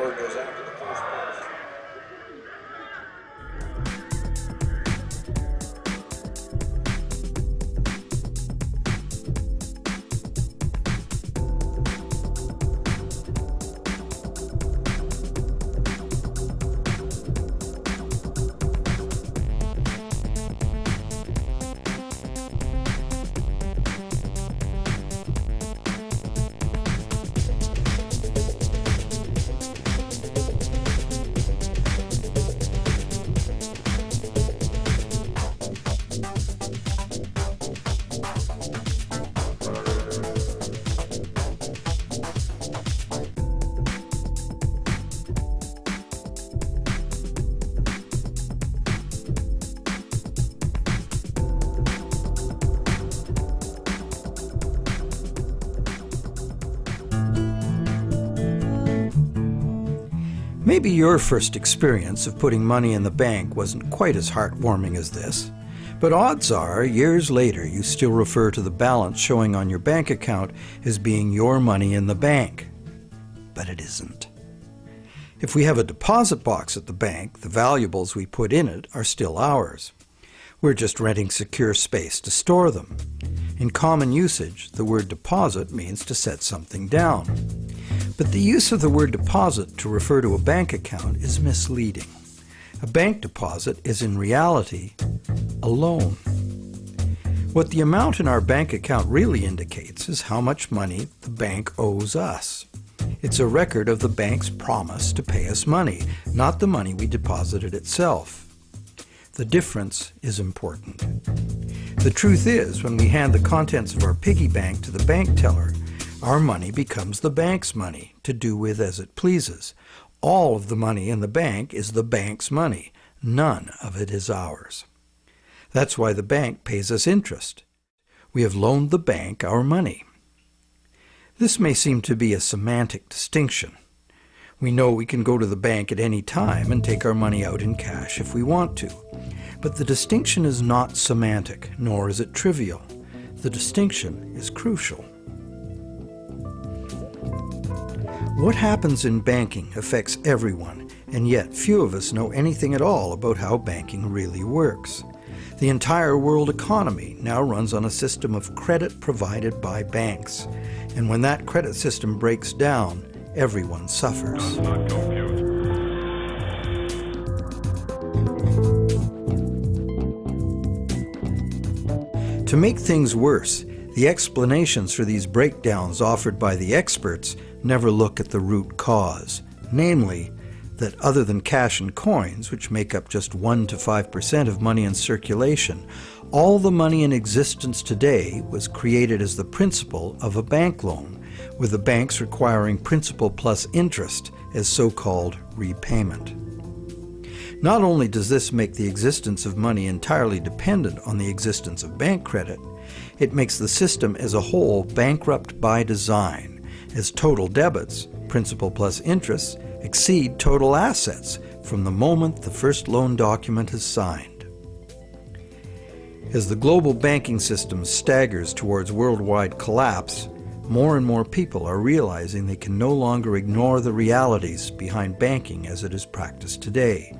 word goes out to the first place. Maybe your first experience of putting money in the bank wasn't quite as heartwarming as this, but odds are, years later, you still refer to the balance showing on your bank account as being your money in the bank. But it isn't. If we have a deposit box at the bank, the valuables we put in it are still ours. We're just renting secure space to store them. In common usage, the word deposit means to set something down. But the use of the word deposit to refer to a bank account is misleading. A bank deposit is in reality a loan. What the amount in our bank account really indicates is how much money the bank owes us. It's a record of the bank's promise to pay us money, not the money we deposited itself. The difference is important. The truth is, when we hand the contents of our piggy bank to the bank teller, our money becomes the bank's money to do with as it pleases. All of the money in the bank is the bank's money. None of it is ours. That's why the bank pays us interest. We have loaned the bank our money. This may seem to be a semantic distinction. We know we can go to the bank at any time and take our money out in cash if we want to. But the distinction is not semantic, nor is it trivial. The distinction is crucial. What happens in banking affects everyone, and yet few of us know anything at all about how banking really works. The entire world economy now runs on a system of credit provided by banks, and when that credit system breaks down, everyone suffers. To make things worse, the explanations for these breakdowns offered by the experts never look at the root cause, namely, that other than cash and coins, which make up just 1 to 5% of money in circulation, all the money in existence today was created as the principal of a bank loan, with the banks requiring principal plus interest as so-called repayment. Not only does this make the existence of money entirely dependent on the existence of bank credit, it makes the system as a whole bankrupt by design, as total debits, principal plus interest, exceed total assets from the moment the first loan document is signed. As the global banking system staggers towards worldwide collapse, more and more people are realizing they can no longer ignore the realities behind banking as it is practiced today.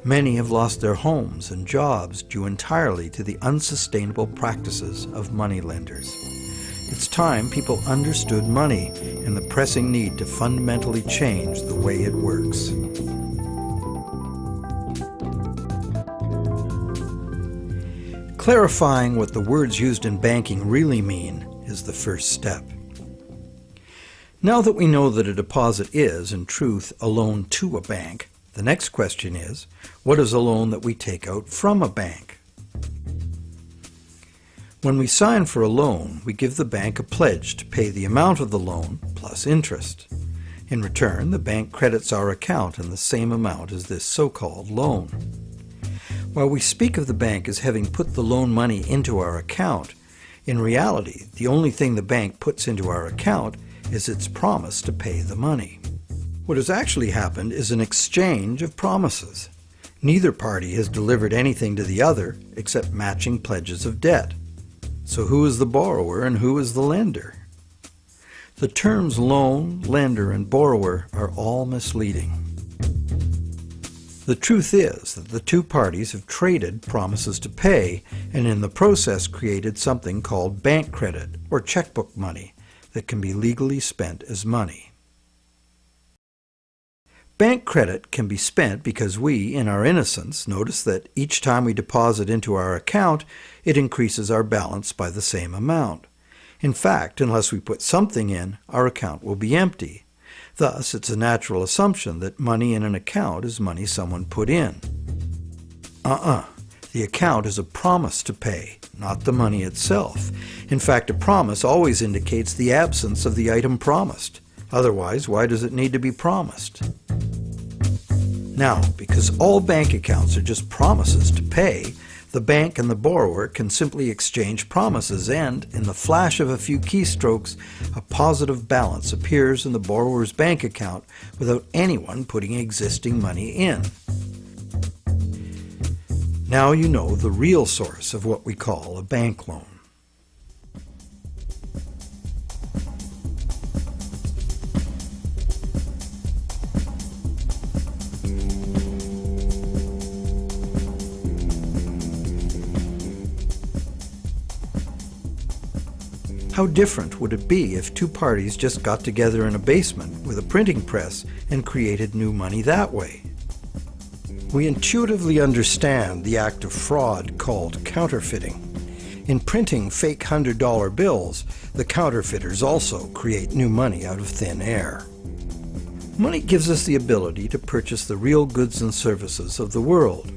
Many have lost their homes and jobs due entirely to the unsustainable practices of moneylenders. It's time people understood money and the pressing need to fundamentally change the way it works. Clarifying what the words used in banking really mean is the first step. Now that we know that a deposit is, in truth, a loan to a bank, the next question is, what is a loan that we take out from a bank? When we sign for a loan, we give the bank a pledge to pay the amount of the loan plus interest. In return, the bank credits our account in the same amount as this so-called loan. While we speak of the bank as having put the loan money into our account, in reality, the only thing the bank puts into our account is its promise to pay the money. What has actually happened is an exchange of promises. Neither party has delivered anything to the other except matching pledges of debt. So who is the borrower and who is the lender? The terms loan, lender, and borrower are all misleading. The truth is that the two parties have traded promises to pay and in the process created something called bank credit or checkbook money that can be legally spent as money. Bank credit can be spent because we, in our innocence, notice that each time we deposit into our account, it increases our balance by the same amount. In fact, unless we put something in, our account will be empty. Thus, it's a natural assumption that money in an account is money someone put in. The account is a promise to pay, not the money itself. In fact, a promise always indicates the absence of the item promised. Otherwise, why does it need to be promised? Now, because all bank accounts are just promises to pay, the bank and the borrower can simply exchange promises and, in the flash of a few keystrokes, a positive balance appears in the borrower's bank account without anyone putting existing money in. Now you know the real source of what we call a bank loan. How different would it be if two parties just got together in a basement with a printing press and created new money that way? We intuitively understand the act of fraud called counterfeiting. In printing fake $100 bills, the counterfeiters also create new money out of thin air. Money gives us the ability to purchase the real goods and services of the world.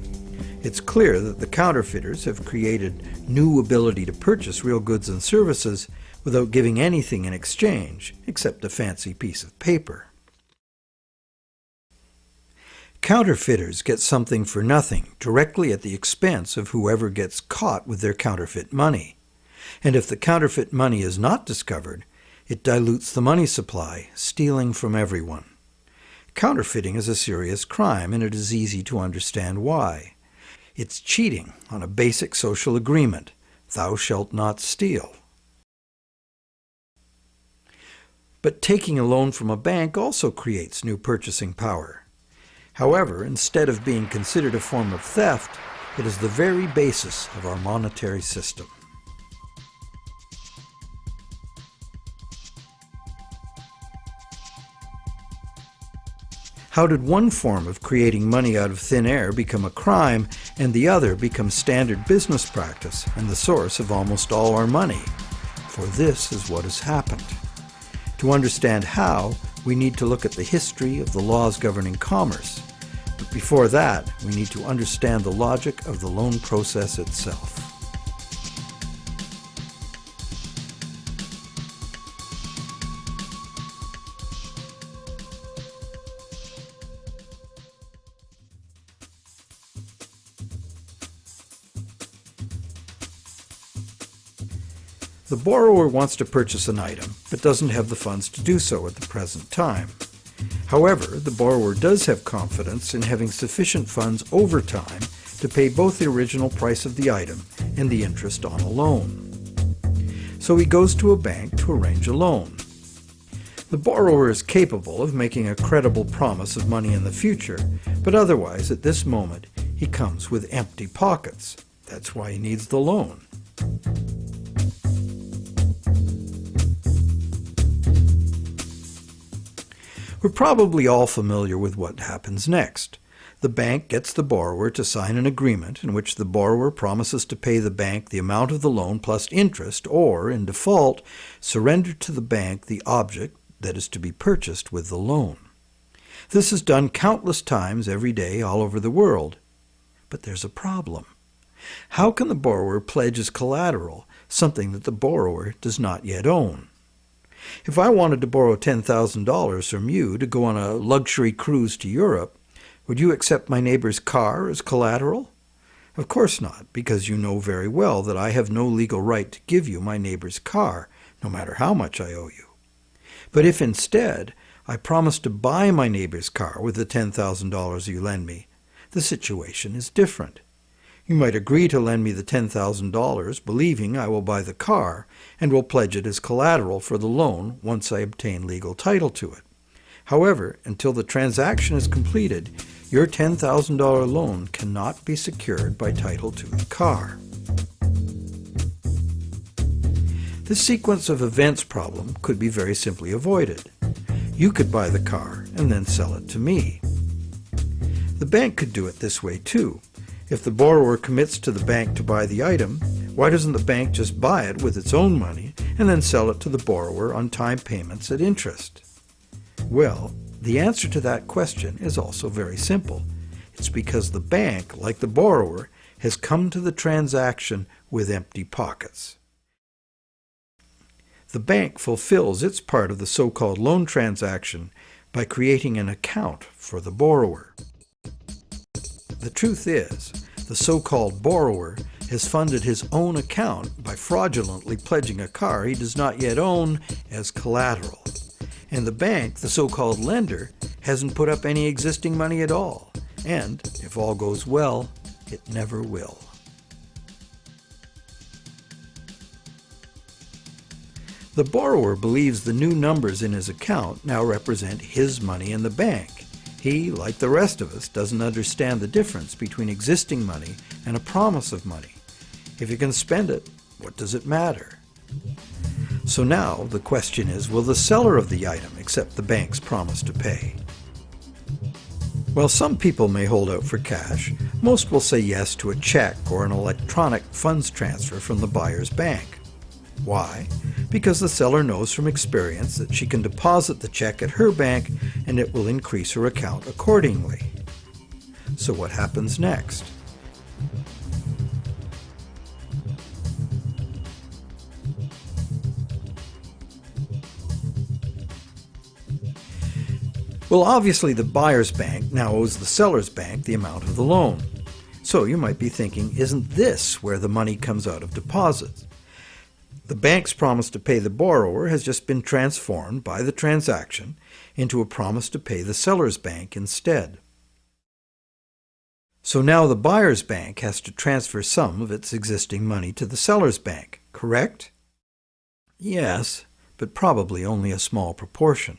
It's clear that the counterfeiters have created new ability to purchase real goods and services without giving anything in exchange except a fancy piece of paper. Counterfeiters get something for nothing directly at the expense of whoever gets caught with their counterfeit money. And if the counterfeit money is not discovered, it dilutes the money supply, stealing from everyone. Counterfeiting is a serious crime, and it is easy to understand why. It's cheating on a basic social agreement, thou shalt not steal. But taking a loan from a bank also creates new purchasing power. However, instead of being considered a form of theft, it is the very basis of our monetary system. How did one form of creating money out of thin air become a crime and the other become standard business practice and the source of almost all our money? For this is what has happened. To understand how, we need to look at the history of the laws governing commerce. But before that, we need to understand the logic of the loan process itself. The borrower wants to purchase an item, but doesn't have the funds to do so at the present time. However, the borrower does have confidence in having sufficient funds over time to pay both the original price of the item and the interest on a loan. So he goes to a bank to arrange a loan. The borrower is capable of making a credible promise of money in the future, but otherwise, at this moment, he comes with empty pockets. That's why he needs the loan. We're probably all familiar with what happens next. The bank gets the borrower to sign an agreement in which the borrower promises to pay the bank the amount of the loan plus interest, or, in default, surrender to the bank the object that is to be purchased with the loan. This is done countless times every day all over the world. But there's a problem. How can the borrower pledge as collateral something that the borrower does not yet own? If I wanted to borrow $10,000 from you to go on a luxury cruise to Europe, would you accept my neighbor's car as collateral? Of course not, because you know very well that I have no legal right to give you my neighbor's car, no matter how much I owe you. But if instead I promise to buy my neighbor's car with the $10,000 you lend me, the situation is different. You might agree to lend me the $10,000, believing I will buy the car and will pledge it as collateral for the loan once I obtain legal title to it. However, until the transaction is completed, your $10,000 loan cannot be secured by title to the car. This sequence of events problem could be very simply avoided. You could buy the car and then sell it to me. The bank could do it this way too. If the borrower commits to the bank to buy the item, why doesn't the bank just buy it with its own money and then sell it to the borrower on time payments at interest? Well, the answer to that question is also very simple. It's because the bank, like the borrower, has come to the transaction with empty pockets. The bank fulfills its part of the so-called loan transaction by creating an account for the borrower. The truth is, the so-called borrower has funded his own account by fraudulently pledging a car he does not yet own as collateral. And the bank, the so-called lender, hasn't put up any existing money at all. And, if all goes well, it never will. The borrower believes the new numbers in his account now represent his money in the bank. He, like the rest of us, doesn't understand the difference between existing money and a promise of money. If you can spend it, what does it matter? So now the question is, will the seller of the item accept the bank's promise to pay? While some people may hold out for cash, most will say yes to a check or an electronic funds transfer from the buyer's bank. Why? Because the seller knows from experience that she can deposit the check at her bank and it will increase her account accordingly. So what happens next? Well, obviously the buyer's bank now owes the seller's bank the amount of the loan. So you might be thinking, isn't this where the money comes out of deposits? The bank's promise to pay the borrower has just been transformed by the transaction into a promise to pay the seller's bank instead. So now the buyer's bank has to transfer some of its existing money to the seller's bank, correct? Yes, but probably only a small proportion.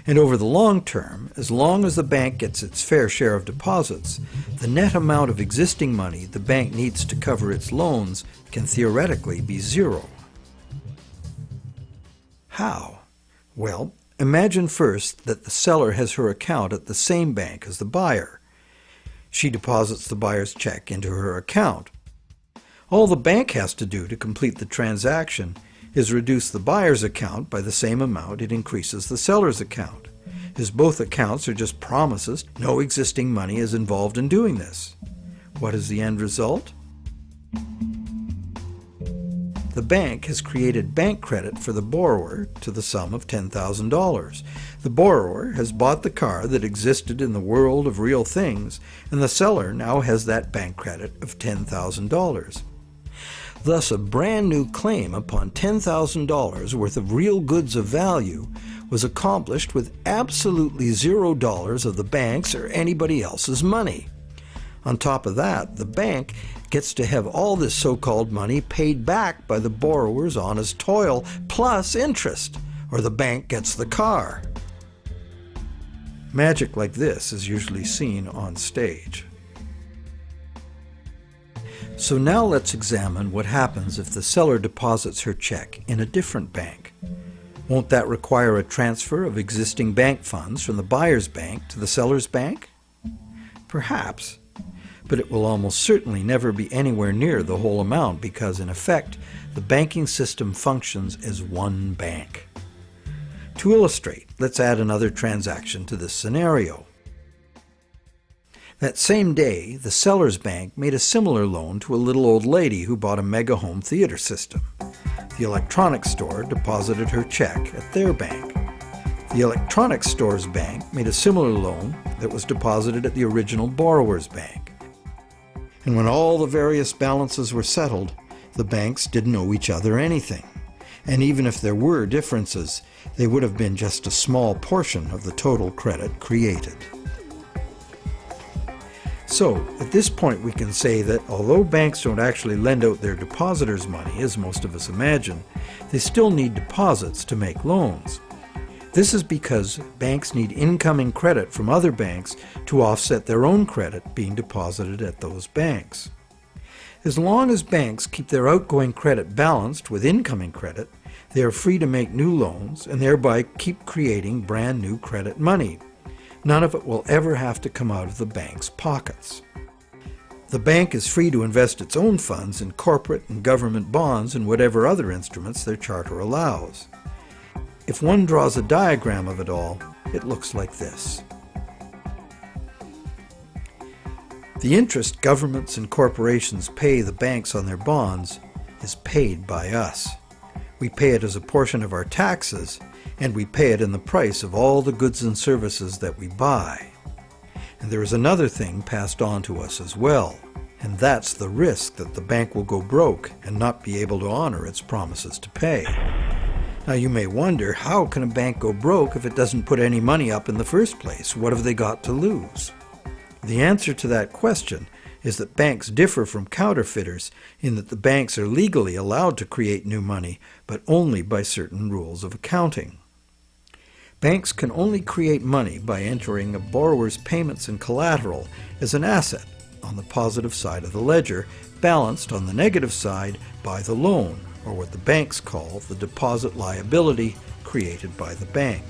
And over the long term, as long as the bank gets its fair share of deposits, the net amount of existing money the bank needs to cover its loans can theoretically be zero. How? Well, imagine first that the seller has her account at the same bank as the buyer. She deposits the buyer's check into her account. All the bank has to do to complete the transaction is reduce the buyer's account by the same amount it increases the seller's account. As both accounts are just promises, no existing money is involved in doing this. What is the end result? The bank has created bank credit for the borrower to the sum of $10,000. The borrower has bought the car that existed in the world of real things, and the seller now has that bank credit of $10,000. Thus, a brand new claim upon $10,000 worth of real goods of value was accomplished with absolutely $0 of the bank's or anybody else's money. On top of that, the bank gets to have all this so-called money paid back by the borrower's honest toil plus interest, or the bank gets the car. Magic like this is usually seen on stage. So now let's examine what happens if the seller deposits her check in a different bank. Won't that require a transfer of existing bank funds from the buyer's bank to the seller's bank? Perhaps, but it will almost certainly never be anywhere near the whole amount because, in effect, the banking system functions as one bank. To illustrate, let's add another transaction to this scenario. That same day, the seller's bank made a similar loan to a little old lady who bought a mega home theater system. The electronics store deposited her check at their bank. The electronics store's bank made a similar loan that was deposited at the original borrower's bank. And when all the various balances were settled, the banks didn't owe each other anything. And even if there were differences, they would have been just a small portion of the total credit created. So, at this point we can say that although banks don't actually lend out their depositors' money, as most of us imagine, they still need deposits to make loans. This is because banks need incoming credit from other banks to offset their own credit being deposited at those banks. As long as banks keep their outgoing credit balanced with incoming credit, they are free to make new loans and thereby keep creating brand new credit money. None of it will ever have to come out of the bank's pockets. The bank is free to invest its own funds in corporate and government bonds and whatever other instruments their charter allows. If one draws a diagram of it all, it looks like this. The interest governments and corporations pay the banks on their bonds is paid by us. We pay it as a portion of our taxes, and we pay it in the price of all the goods and services that we buy. And there is another thing passed on to us as well, and that's the risk that the bank will go broke and not be able to honor its promises to pay. Now you may wonder, how can a bank go broke if it doesn't put any money up in the first place? What have they got to lose? The answer to that question is that banks differ from counterfeiters in that the banks are legally allowed to create new money, but only by certain rules of accounting. Banks can only create money by entering a borrower's payments and collateral as an asset on the positive side of the ledger, balanced on the negative side by the loan, or what the banks call the deposit liability created by the bank.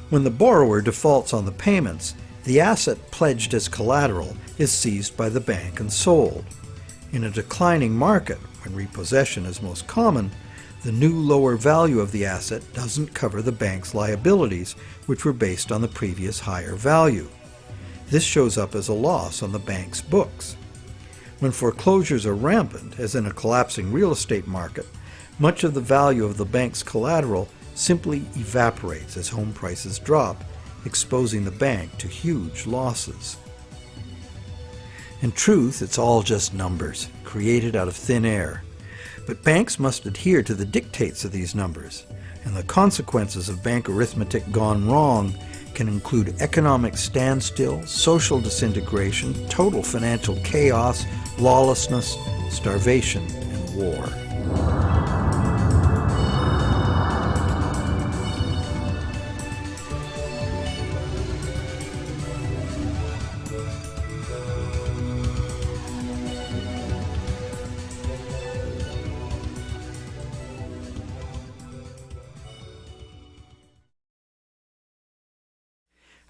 When the borrower defaults on the payments, the asset pledged as collateral is seized by the bank and sold. In a declining market, when repossession is most common, the new lower value of the asset doesn't cover the bank's liabilities, which were based on the previous higher value. This shows up as a loss on the bank's books. When foreclosures are rampant, as in a collapsing real estate market, much of the value of the bank's collateral simply evaporates as home prices drop, exposing the bank to huge losses. In truth, it's all just numbers, created out of thin air. But banks must adhere to the dictates of these numbers, and the consequences of bank arithmetic gone wrong can include economic standstill, social disintegration, total financial chaos, lawlessness, starvation, and war.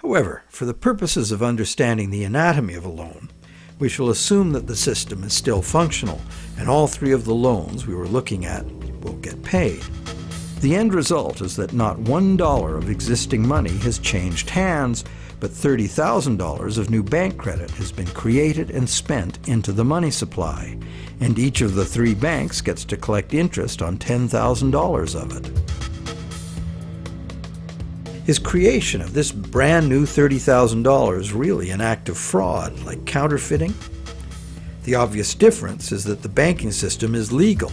However, for the purposes of understanding the anatomy of a loan, we shall assume that the system is still functional and all three of the loans we were looking at will get paid. The end result is that not $1 of existing money has changed hands, but $30,000 of new bank credit has been created and spent into the money supply, and each of the three banks gets to collect interest on $10,000 of it. Is creation of this brand new $30,000 really an act of fraud, like counterfeiting? The obvious difference is that the banking system is legal,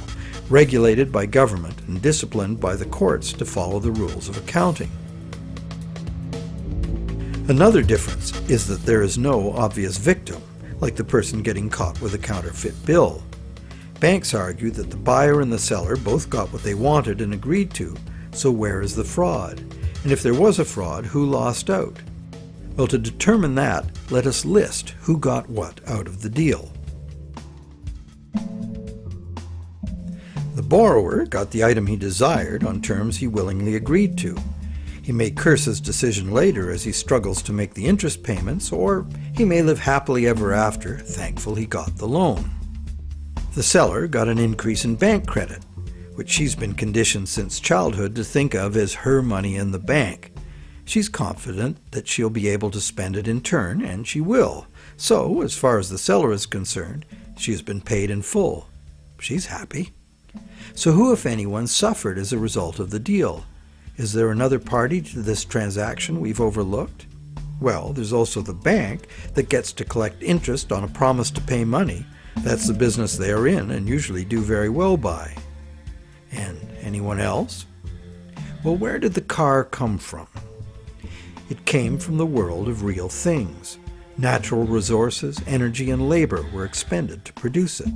regulated by government, and disciplined by the courts to follow the rules of accounting. Another difference is that there is no obvious victim, like the person getting caught with a counterfeit bill. Banks argue that the buyer and the seller both got what they wanted and agreed to, so where is the fraud? And if there was a fraud, who lost out? Well, to determine that, let us list who got what out of the deal. The borrower got the item he desired on terms he willingly agreed to. He may curse his decision later as he struggles to make the interest payments, or he may live happily ever after, thankful he got the loan. The seller got an increase in bank credit, which she's been conditioned since childhood to think of as her money in the bank. She's confident that she'll be able to spend it in turn, and she will. So, as far as the seller is concerned, she has been paid in full. She's happy. So who, if anyone, suffered as a result of the deal? Is there another party to this transaction we've overlooked? Well, there's also the bank that gets to collect interest on a promise to pay money. That's the business they are in and usually do very well by. And anyone else? Well, where did the car come from? It came from the world of real things. Natural resources, energy, and labor were expended to produce it.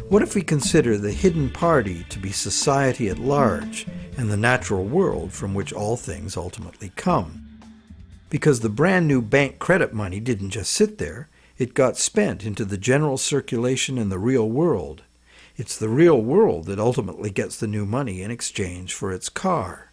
What if we consider the hidden party to be society at large and the natural world from which all things ultimately come? Because the brand new bank credit money didn't just sit there, it got spent into the general circulation in the real world. It's the real world that ultimately gets the new money in exchange for its car.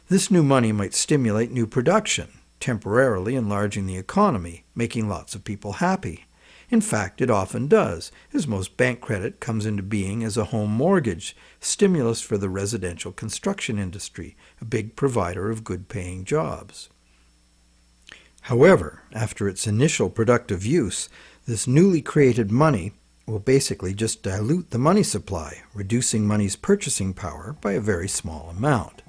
This new money might stimulate new production, temporarily enlarging the economy, making lots of people happy. In fact, it often does, as most bank credit comes into being as a home mortgage, stimulus for the residential construction industry, a big provider of good-paying jobs. However, after its initial productive use, this newly created money will basically just dilute the money supply, reducing money's purchasing power by a very small amount.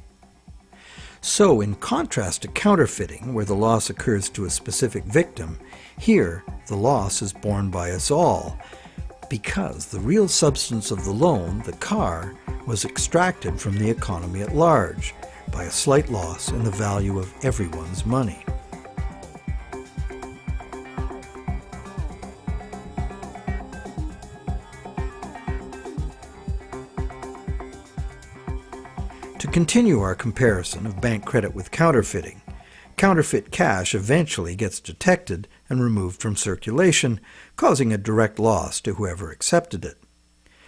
So, in contrast to counterfeiting, where the loss occurs to a specific victim, here the loss is borne by us all, because the real substance of the loan, the car, was extracted from the economy at large by a slight loss in the value of everyone's money. To continue our comparison of bank credit with counterfeiting, counterfeit cash eventually gets detected and removed from circulation, causing a direct loss to whoever accepted it.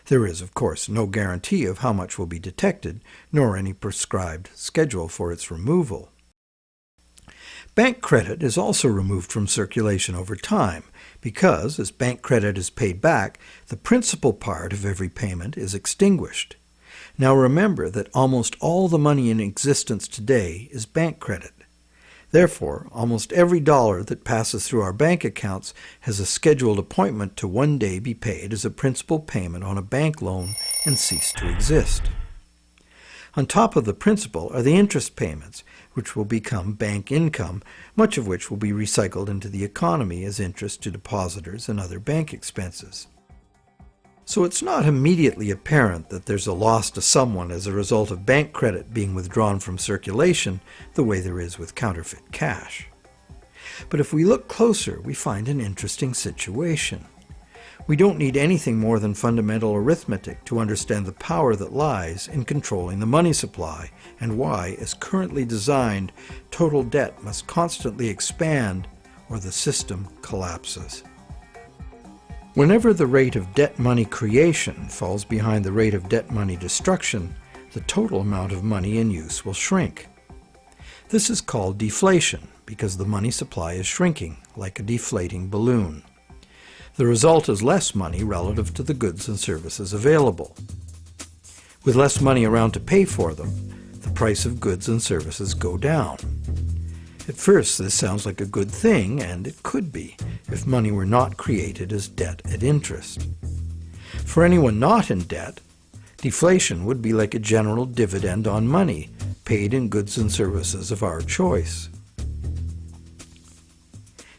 There is, of course, no guarantee of how much will be detected, nor any prescribed schedule for its removal. Bank credit is also removed from circulation over time because, as bank credit is paid back, the principal part of every payment is extinguished. Now remember that almost all the money in existence today is bank credit. Therefore, almost every dollar that passes through our bank accounts has a scheduled appointment to one day be paid as a principal payment on a bank loan and cease to exist. On top of the principal are the interest payments, which will become bank income, much of which will be recycled into the economy as interest to depositors and other bank expenses. So it's not immediately apparent that there's a loss to someone as a result of bank credit being withdrawn from circulation the way there is with counterfeit cash. But if we look closer, we find an interesting situation. We don't need anything more than fundamental arithmetic to understand the power that lies in controlling the money supply and why, as currently designed, total debt must constantly expand or the system collapses. Whenever the rate of debt money creation falls behind the rate of debt money destruction, the total amount of money in use will shrink. This is called deflation because the money supply is shrinking, like a deflating balloon. The result is less money relative to the goods and services available. With less money around to pay for them, the price of goods and services go down. At first, this sounds like a good thing, and it could be, if money were not created as debt at interest. For anyone not in debt, deflation would be like a general dividend on money, paid in goods and services of our choice.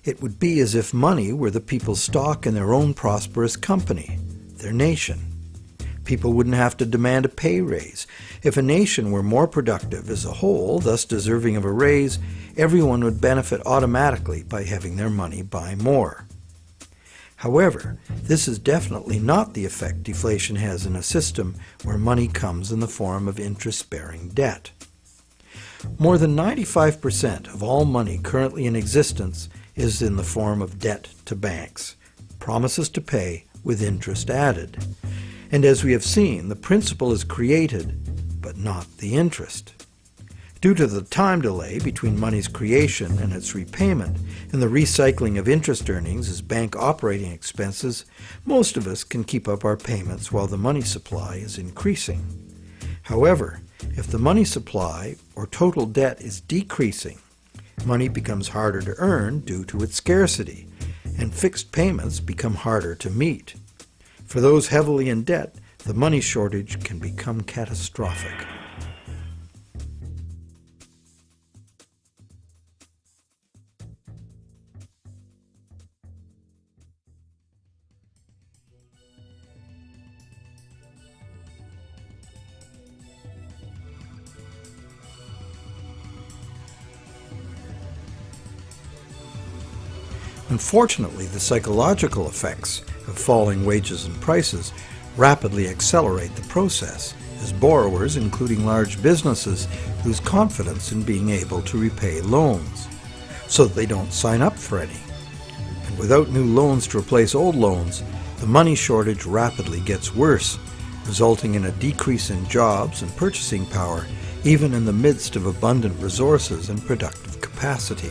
It would be as if money were the people's stock in their own prosperous company, their nation. People wouldn't have to demand a pay raise. If a nation were more productive as a whole, thus deserving of a raise, everyone would benefit automatically by having their money buy more. However, this is definitely not the effect deflation has in a system where money comes in the form of interest-bearing debt. More than 95% of all money currently in existence is in the form of debt to banks, promises to pay with interest added. And as we have seen, the principal is created, but not the interest. Due to the time delay between money's creation and its repayment, and the recycling of interest earnings as bank operating expenses, most of us can keep up our payments while the money supply is increasing. However, if the money supply or total debt is decreasing, money becomes harder to earn due to its scarcity, and fixed payments become harder to meet. For those heavily in debt, the money shortage can become catastrophic. Unfortunately, the psychological effects of falling wages and prices rapidly accelerate the process, as borrowers, including large businesses, lose confidence in being able to repay loans, so that they don't sign up for any. And without new loans to replace old loans, the money shortage rapidly gets worse, resulting in a decrease in jobs and purchasing power, even in the midst of abundant resources and productive capacity.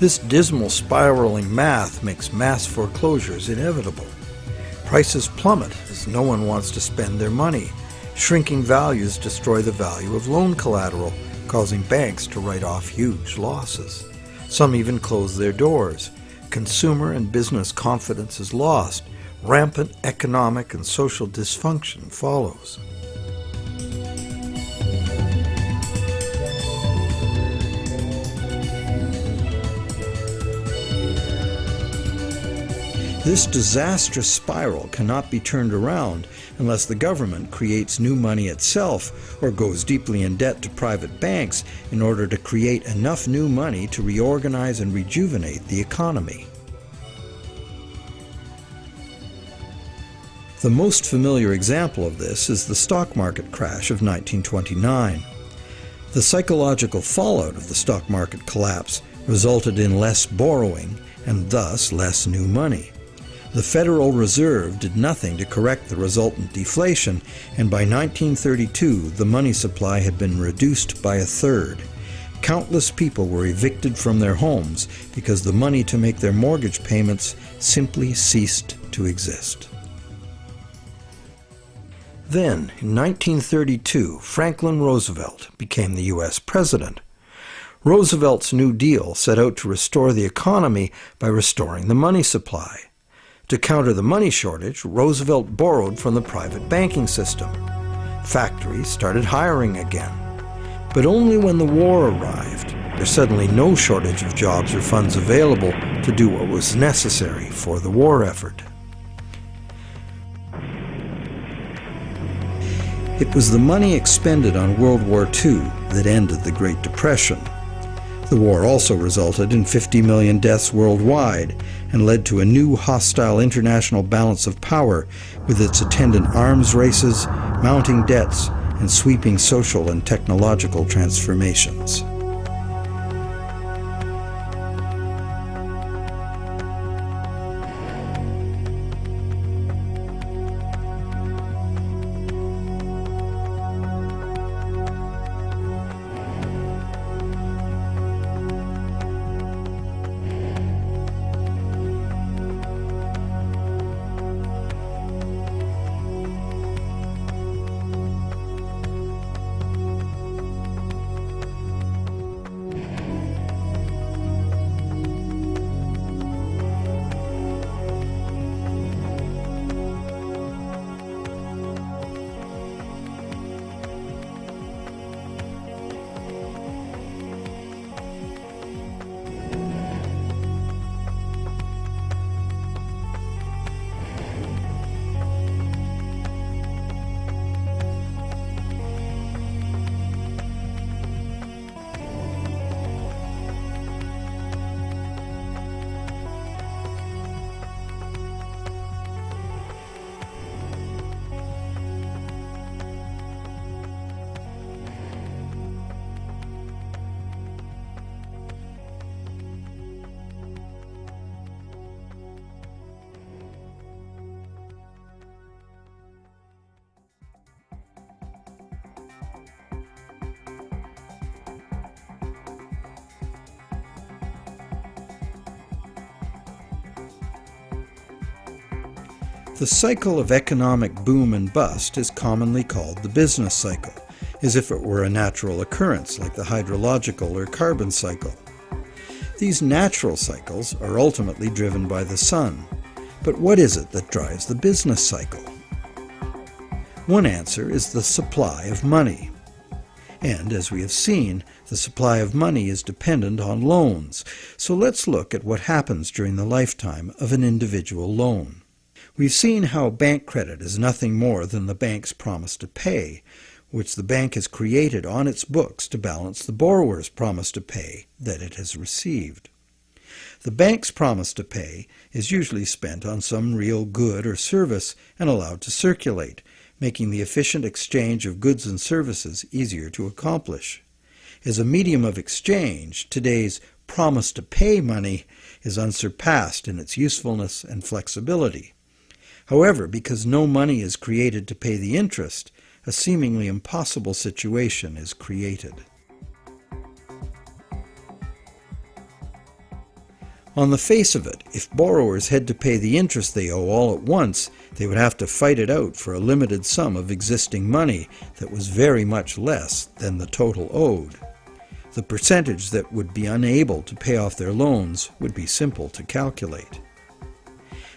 This dismal spiraling math makes mass foreclosures inevitable. Prices plummet as no one wants to spend their money. Shrinking values destroy the value of loan collateral, causing banks to write off huge losses. Some even close their doors. Consumer and business confidence is lost. Rampant economic and social dysfunction follows. This disastrous spiral cannot be turned around unless the government creates new money itself or goes deeply in debt to private banks in order to create enough new money to reorganize and rejuvenate the economy. The most familiar example of this is the stock market crash of 1929. The psychological fallout of the stock market collapse resulted in less borrowing and thus less new money. The Federal Reserve did nothing to correct the resultant deflation, and by 1932 the money supply had been reduced by a third. Countless people were evicted from their homes because the money to make their mortgage payments simply ceased to exist. Then, in 1932, Franklin Roosevelt became the U.S. president. Roosevelt's New Deal set out to restore the economy by restoring the money supply. To counter the money shortage, Roosevelt borrowed from the private banking system. Factories started hiring again. But only when the war arrived, there's suddenly no shortage of jobs or funds available to do what was necessary for the war effort. It was the money expended on World War II that ended the Great Depression. The war also resulted in 50 million deaths worldwide and led to a new hostile international balance of power with its attendant arms races, mounting debts, and sweeping social and technological transformations. The cycle of economic boom and bust is commonly called the business cycle, as if it were a natural occurrence like the hydrological or carbon cycle. These natural cycles are ultimately driven by the sun. But what is it that drives the business cycle? One answer is the supply of money. And as we have seen, the supply of money is dependent on loans. So let's look at what happens during the lifetime of an individual loan. We've seen how bank credit is nothing more than the bank's promise to pay, which the bank has created on its books to balance the borrower's promise to pay that it has received. The bank's promise to pay is usually spent on some real good or service and allowed to circulate, making the efficient exchange of goods and services easier to accomplish. As a medium of exchange, today's promise to pay money is unsurpassed in its usefulness and flexibility. However, because no money is created to pay the interest, a seemingly impossible situation is created. On the face of it, if borrowers had to pay the interest they owe all at once, they would have to fight it out for a limited sum of existing money that was very much less than the total owed. The percentage that would be unable to pay off their loans would be simple to calculate.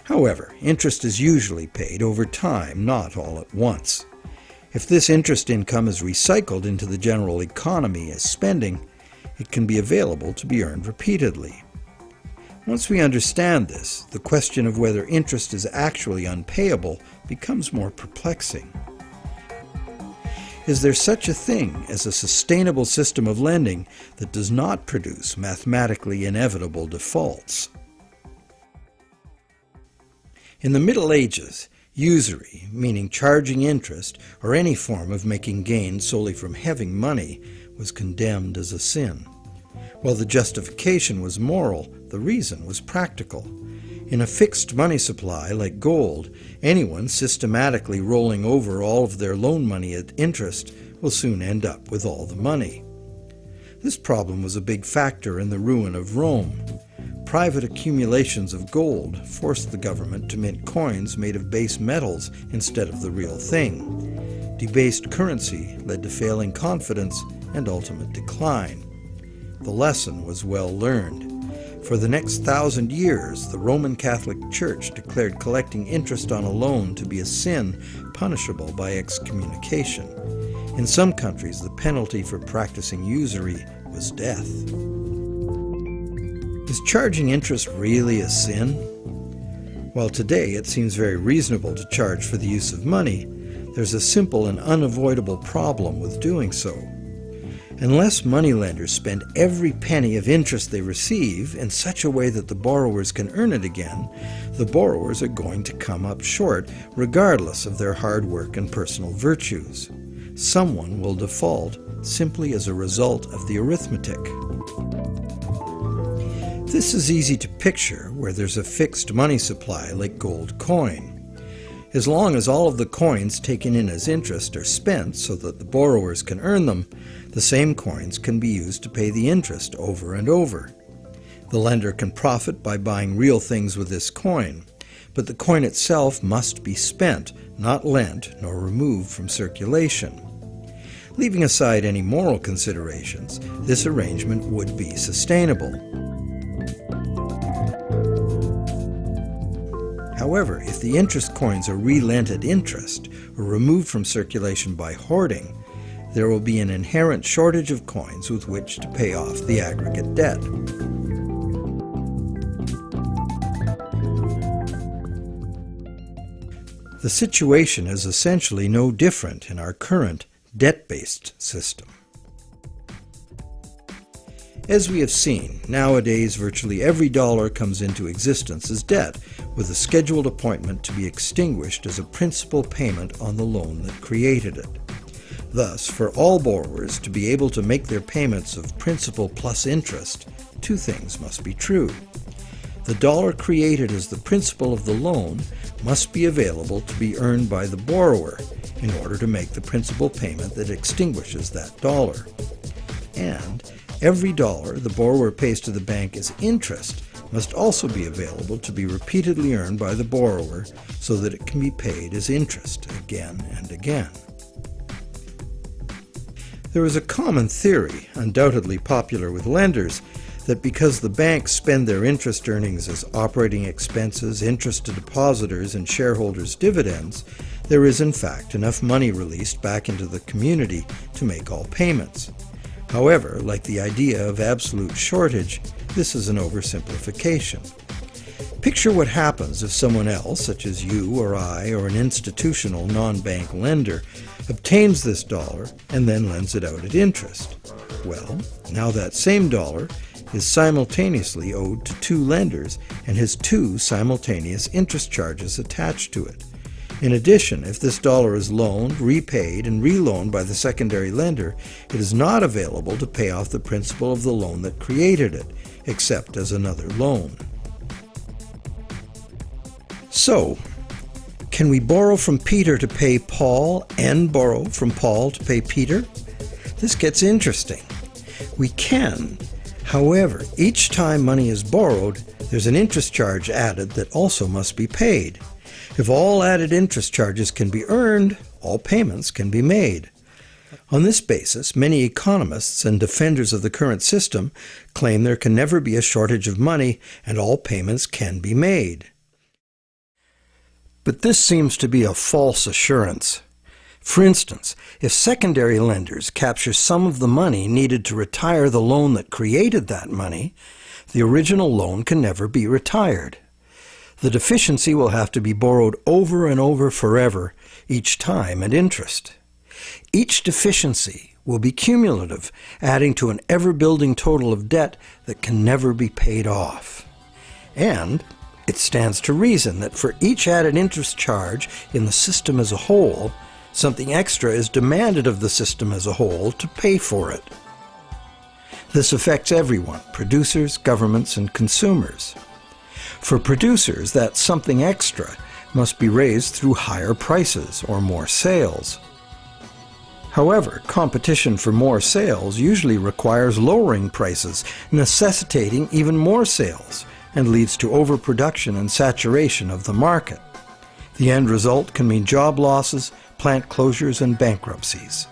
However, interest is usually paid over time, not all at once. If this interest income is recycled into the general economy as spending, it can be available to be earned repeatedly. Once we understand this, the question of whether interest is actually unpayable becomes more perplexing. Is there such a thing as a sustainable system of lending that does not produce mathematically inevitable defaults? In the Middle Ages, usury, meaning charging interest or any form of making gains solely from having money, was condemned as a sin. While the justification was moral, the reason was practical. In a fixed money supply like gold, anyone systematically rolling over all of their loan money at interest will soon end up with all the money. This problem was a big factor in the ruin of Rome. Private accumulations of gold forced the government to mint coins made of base metals instead of the real thing. Debased currency led to failing confidence and ultimate decline. The lesson was well learned. For the next 1,000 years, the Roman Catholic Church declared collecting interest on a loan to be a sin punishable by excommunication. In some countries, the penalty for practicing usury was death. Is charging interest really a sin? While today it seems very reasonable to charge for the use of money, there's a simple and unavoidable problem with doing so. Unless moneylenders spend every penny of interest they receive in such a way that the borrowers can earn it again, the borrowers are going to come up short regardless of their hard work and personal virtues. Someone will default simply as a result of the arithmetic. This is easy to picture where there's a fixed money supply like gold coin. As long as all of the coins taken in as interest are spent so that the borrowers can earn them, the same coins can be used to pay the interest over and over. The lender can profit by buying real things with this coin, but the coin itself must be spent, not lent nor removed from circulation. Leaving aside any moral considerations, this arrangement would be sustainable. However, if the interest coins are re-lent at interest or removed from circulation by hoarding, there will be an inherent shortage of coins with which to pay off the aggregate debt. The situation is essentially no different in our current debt-based system. As we have seen, nowadays virtually every dollar comes into existence as debt, with a scheduled appointment to be extinguished as a principal payment on the loan that created it. Thus, for all borrowers to be able to make their payments of principal plus interest, two things must be true. The dollar created as the principal of the loan must be available to be earned by the borrower in order to make the principal payment that extinguishes that dollar. And every dollar the borrower pays to the bank as interest must also be available to be repeatedly earned by the borrower so that it can be paid as interest again and again. There is a common theory, undoubtedly popular with lenders, that because the banks spend their interest earnings as operating expenses, interest to depositors, and shareholders' dividends, there is in fact enough money released back into the community to make all payments. However, like the idea of absolute shortage, this is an oversimplification. Picture what happens if someone else, such as you or I or an institutional non-bank lender, obtains this dollar and then lends it out at interest. Well, now that same dollar is simultaneously owed to two lenders and has two simultaneous interest charges attached to it. In addition, if this dollar is loaned, repaid, and reloaned by the secondary lender, it is not available to pay off the principal of the loan that created it, except as another loan. So, can we borrow from Peter to pay Paul and borrow from Paul to pay Peter? This gets interesting. We can. However, each time money is borrowed, there's an interest charge added that also must be paid. If all added interest charges can be earned, all payments can be made. On this basis, many economists and defenders of the current system claim there can never be a shortage of money and all payments can be made. But this seems to be a false assurance. For instance, if secondary lenders capture some of the money needed to retire the loan that created that money, the original loan can never be retired. The deficiency will have to be borrowed over and over forever, each time at interest. Each deficiency will be cumulative, adding to an ever-building total of debt that can never be paid off. And it stands to reason that for each added interest charge in the system as a whole, something extra is demanded of the system as a whole to pay for it. This affects everyone, producers, governments, and consumers. For producers, that something extra must be raised through higher prices or more sales. However, competition for more sales usually requires lowering prices, necessitating even more sales, and leads to overproduction and saturation of the market. The end result can mean job losses, plant closures, and bankruptcies.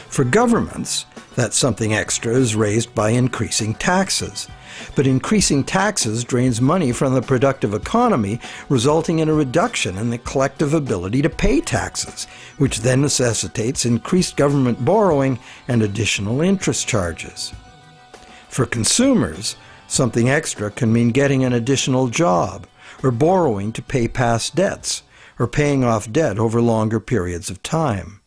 For governments, that something extra is raised by increasing taxes. But increasing taxes drains money from the productive economy, resulting in a reduction in the collective ability to pay taxes, which then necessitates increased government borrowing and additional interest charges. For consumers, something extra can mean getting an additional job, or borrowing to pay past debts, or paying off debt over longer periods of time.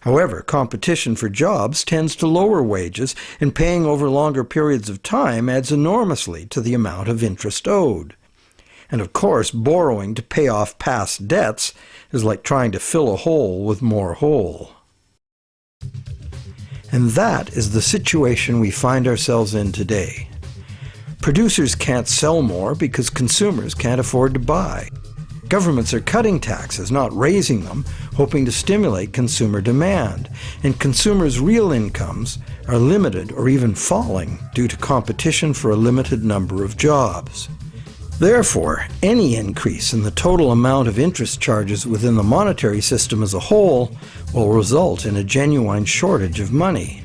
However, competition for jobs tends to lower wages, and paying over longer periods of time adds enormously to the amount of interest owed. And of course, borrowing to pay off past debts is like trying to fill a hole with more hole. And that is the situation we find ourselves in today. Producers can't sell more because consumers can't afford to buy. Governments are cutting taxes, not raising them, hoping to stimulate consumer demand, and consumers' real incomes are limited or even falling due to competition for a limited number of jobs. Therefore, any increase in the total amount of interest charges within the monetary system as a whole will result in a genuine shortage of money.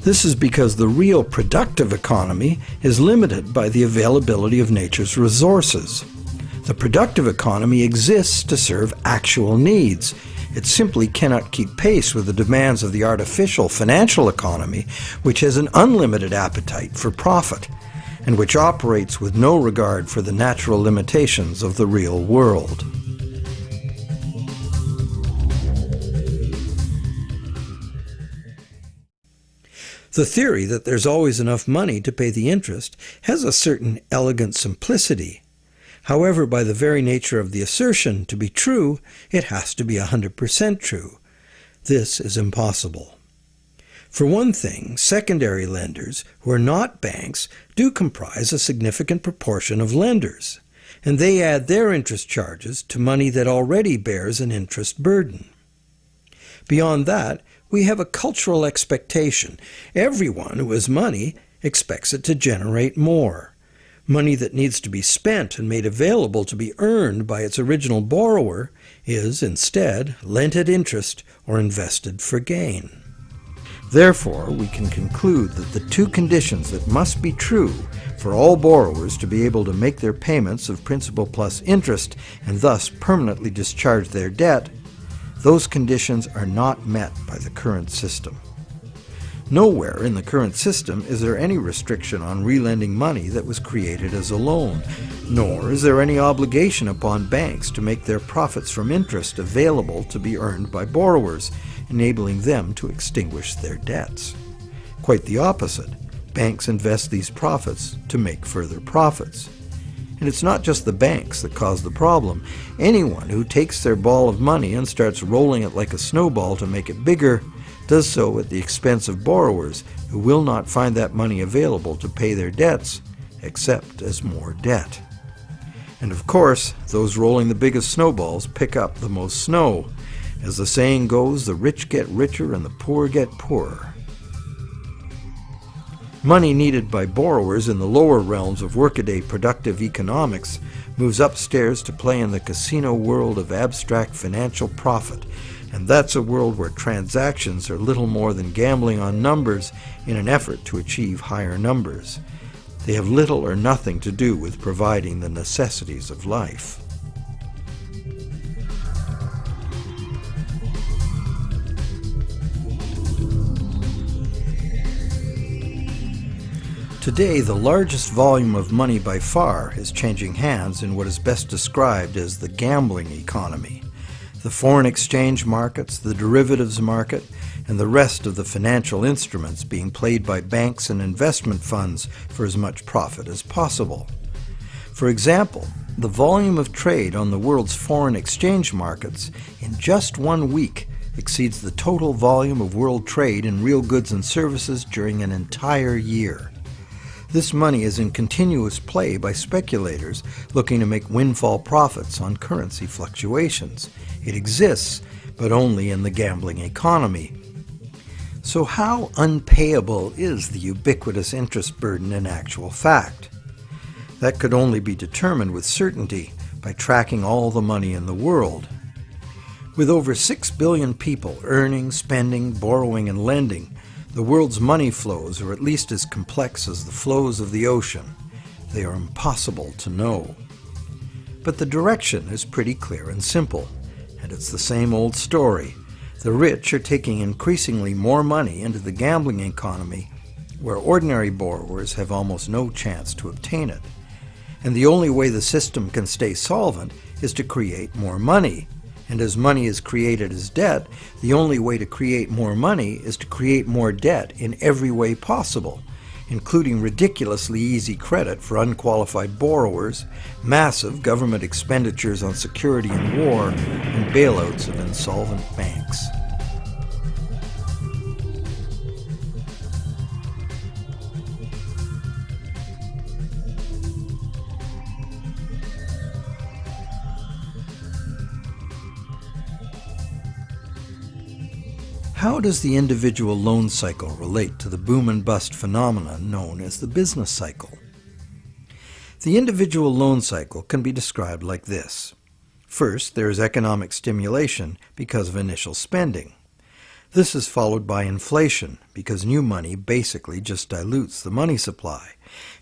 This is because the real productive economy is limited by the availability of nature's resources. The productive economy exists to serve actual needs. It simply cannot keep pace with the demands of the artificial financial economy, which has an unlimited appetite for profit, and which operates with no regard for the natural limitations of the real world. The theory that there's always enough money to pay the interest has a certain elegant simplicity. However, by the very nature of the assertion to be true, it has to be 100% true. This is impossible. For one thing, secondary lenders, who are not banks, do comprise a significant proportion of lenders, and they add their interest charges to money that already bears an interest burden. Beyond that, we have a cultural expectation. Everyone who has money expects it to generate more. Money that needs to be spent and made available to be earned by its original borrower is, instead, lent at interest or invested for gain. Therefore, we can conclude that the two conditions that must be true for all borrowers to be able to make their payments of principal plus interest and thus permanently discharge their debt, those conditions are not met by the current system. Nowhere in the current system is there any restriction on relending money that was created as a loan, nor is there any obligation upon banks to make their profits from interest available to be earned by borrowers, enabling them to extinguish their debts. Quite the opposite. Banks invest these profits to make further profits. And it's not just the banks that cause the problem. Anyone who takes their ball of money and starts rolling it like a snowball to make it bigger does so at the expense of borrowers who will not find that money available to pay their debts, except as more debt. And of course, those rolling the biggest snowballs pick up the most snow. As the saying goes, the rich get richer and the poor get poorer. Money needed by borrowers in the lower realms of workaday productive economics moves upstairs to play in the casino world of abstract financial profit, and that's a world where transactions are little more than gambling on numbers in an effort to achieve higher numbers. They have little or nothing to do with providing the necessities of life. Today, the largest volume of money by far is changing hands in what is best described as the gambling economy. The foreign exchange markets, the derivatives market, and the rest of the financial instruments being played by banks and investment funds for as much profit as possible. For example, the volume of trade on the world's foreign exchange markets in just 1 week exceeds the total volume of world trade in real goods and services during an entire year. This money is in continuous play by speculators looking to make windfall profits on currency fluctuations. It exists, but only in the gambling economy. So how unpayable is the ubiquitous interest burden in actual fact? That could only be determined with certainty by tracking all the money in the world. With over 6 billion people earning, spending, borrowing, and lending, the world's money flows are at least as complex as the flows of the ocean. They are impossible to know. But the direction is pretty clear and simple, and it's the same old story. The rich are taking increasingly more money into the gambling economy, where ordinary borrowers have almost no chance to obtain it. And the only way the system can stay solvent is to create more money. And as money is created as debt, the only way to create more money is to create more debt in every way possible, including ridiculously easy credit for unqualified borrowers, massive government expenditures on security and war, and bailouts of insolvent banks. How does the individual loan cycle relate to the boom and bust phenomenon known as the business cycle? The individual loan cycle can be described like this. First, there is economic stimulation because of initial spending. This is followed by inflation because new money basically just dilutes the money supply.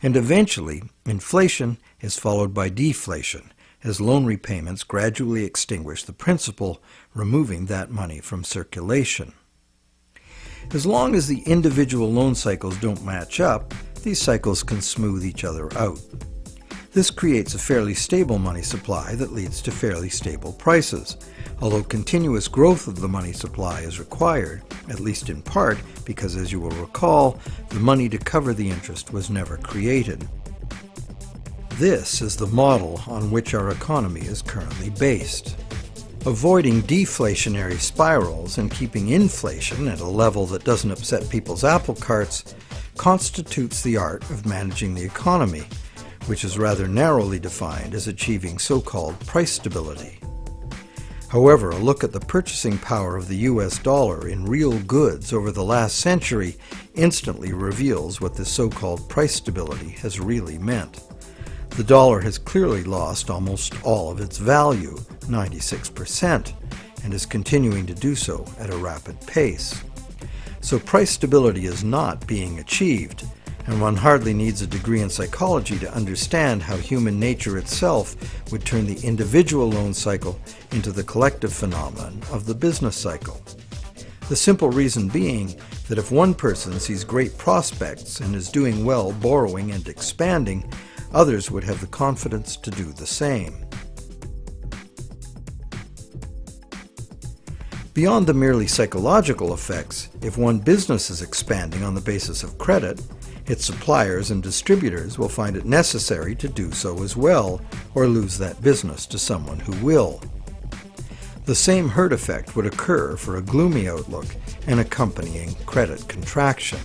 And eventually, inflation is followed by deflation as loan repayments gradually extinguish the principal, removing that money from circulation. As long as the individual loan cycles don't match up, these cycles can smooth each other out. This creates a fairly stable money supply that leads to fairly stable prices, although continuous growth of the money supply is required, at least in part because, as you will recall, the money to cover the interest was never created. This is the model on which our economy is currently based. Avoiding deflationary spirals and keeping inflation at a level that doesn't upset people's apple carts constitutes the art of managing the economy, which is rather narrowly defined as achieving so-called price stability. However, a look at the purchasing power of the US dollar in real goods over the last century instantly reveals what this so-called price stability has really meant. The dollar has clearly lost almost all of its value, 96%, and is continuing to do so at a rapid pace. So price stability is not being achieved, and one hardly needs a degree in psychology to understand how human nature itself would turn the individual loan cycle into the collective phenomenon of the business cycle. The simple reason being that if one person sees great prospects and is doing well borrowing and expanding, others would have the confidence to do the same. Beyond the merely psychological effects, if one business is expanding on the basis of credit, Its suppliers and distributors will find it necessary to do so as well, or lose that business to someone who will. The same herd effect would occur for a gloomy outlook and accompanying credit contraction.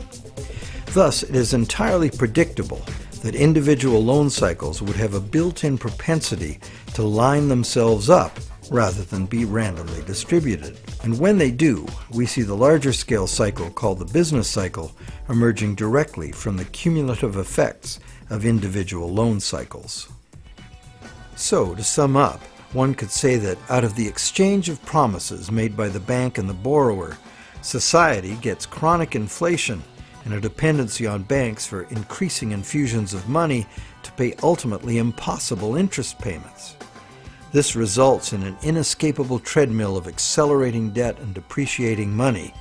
Thus, it is entirely predictable that individual loan cycles would have a built-in propensity to line themselves up rather than be randomly distributed. And when they do, we see the larger scale cycle called the business cycle emerging directly from the cumulative effects of individual loan cycles. So, to sum up, one could say that out of the exchange of promises made by the bank and the borrower, society gets chronic inflation and a dependency on banks for increasing infusions of money to pay ultimately impossible interest payments. This results in an inescapable treadmill of accelerating debt and depreciating money,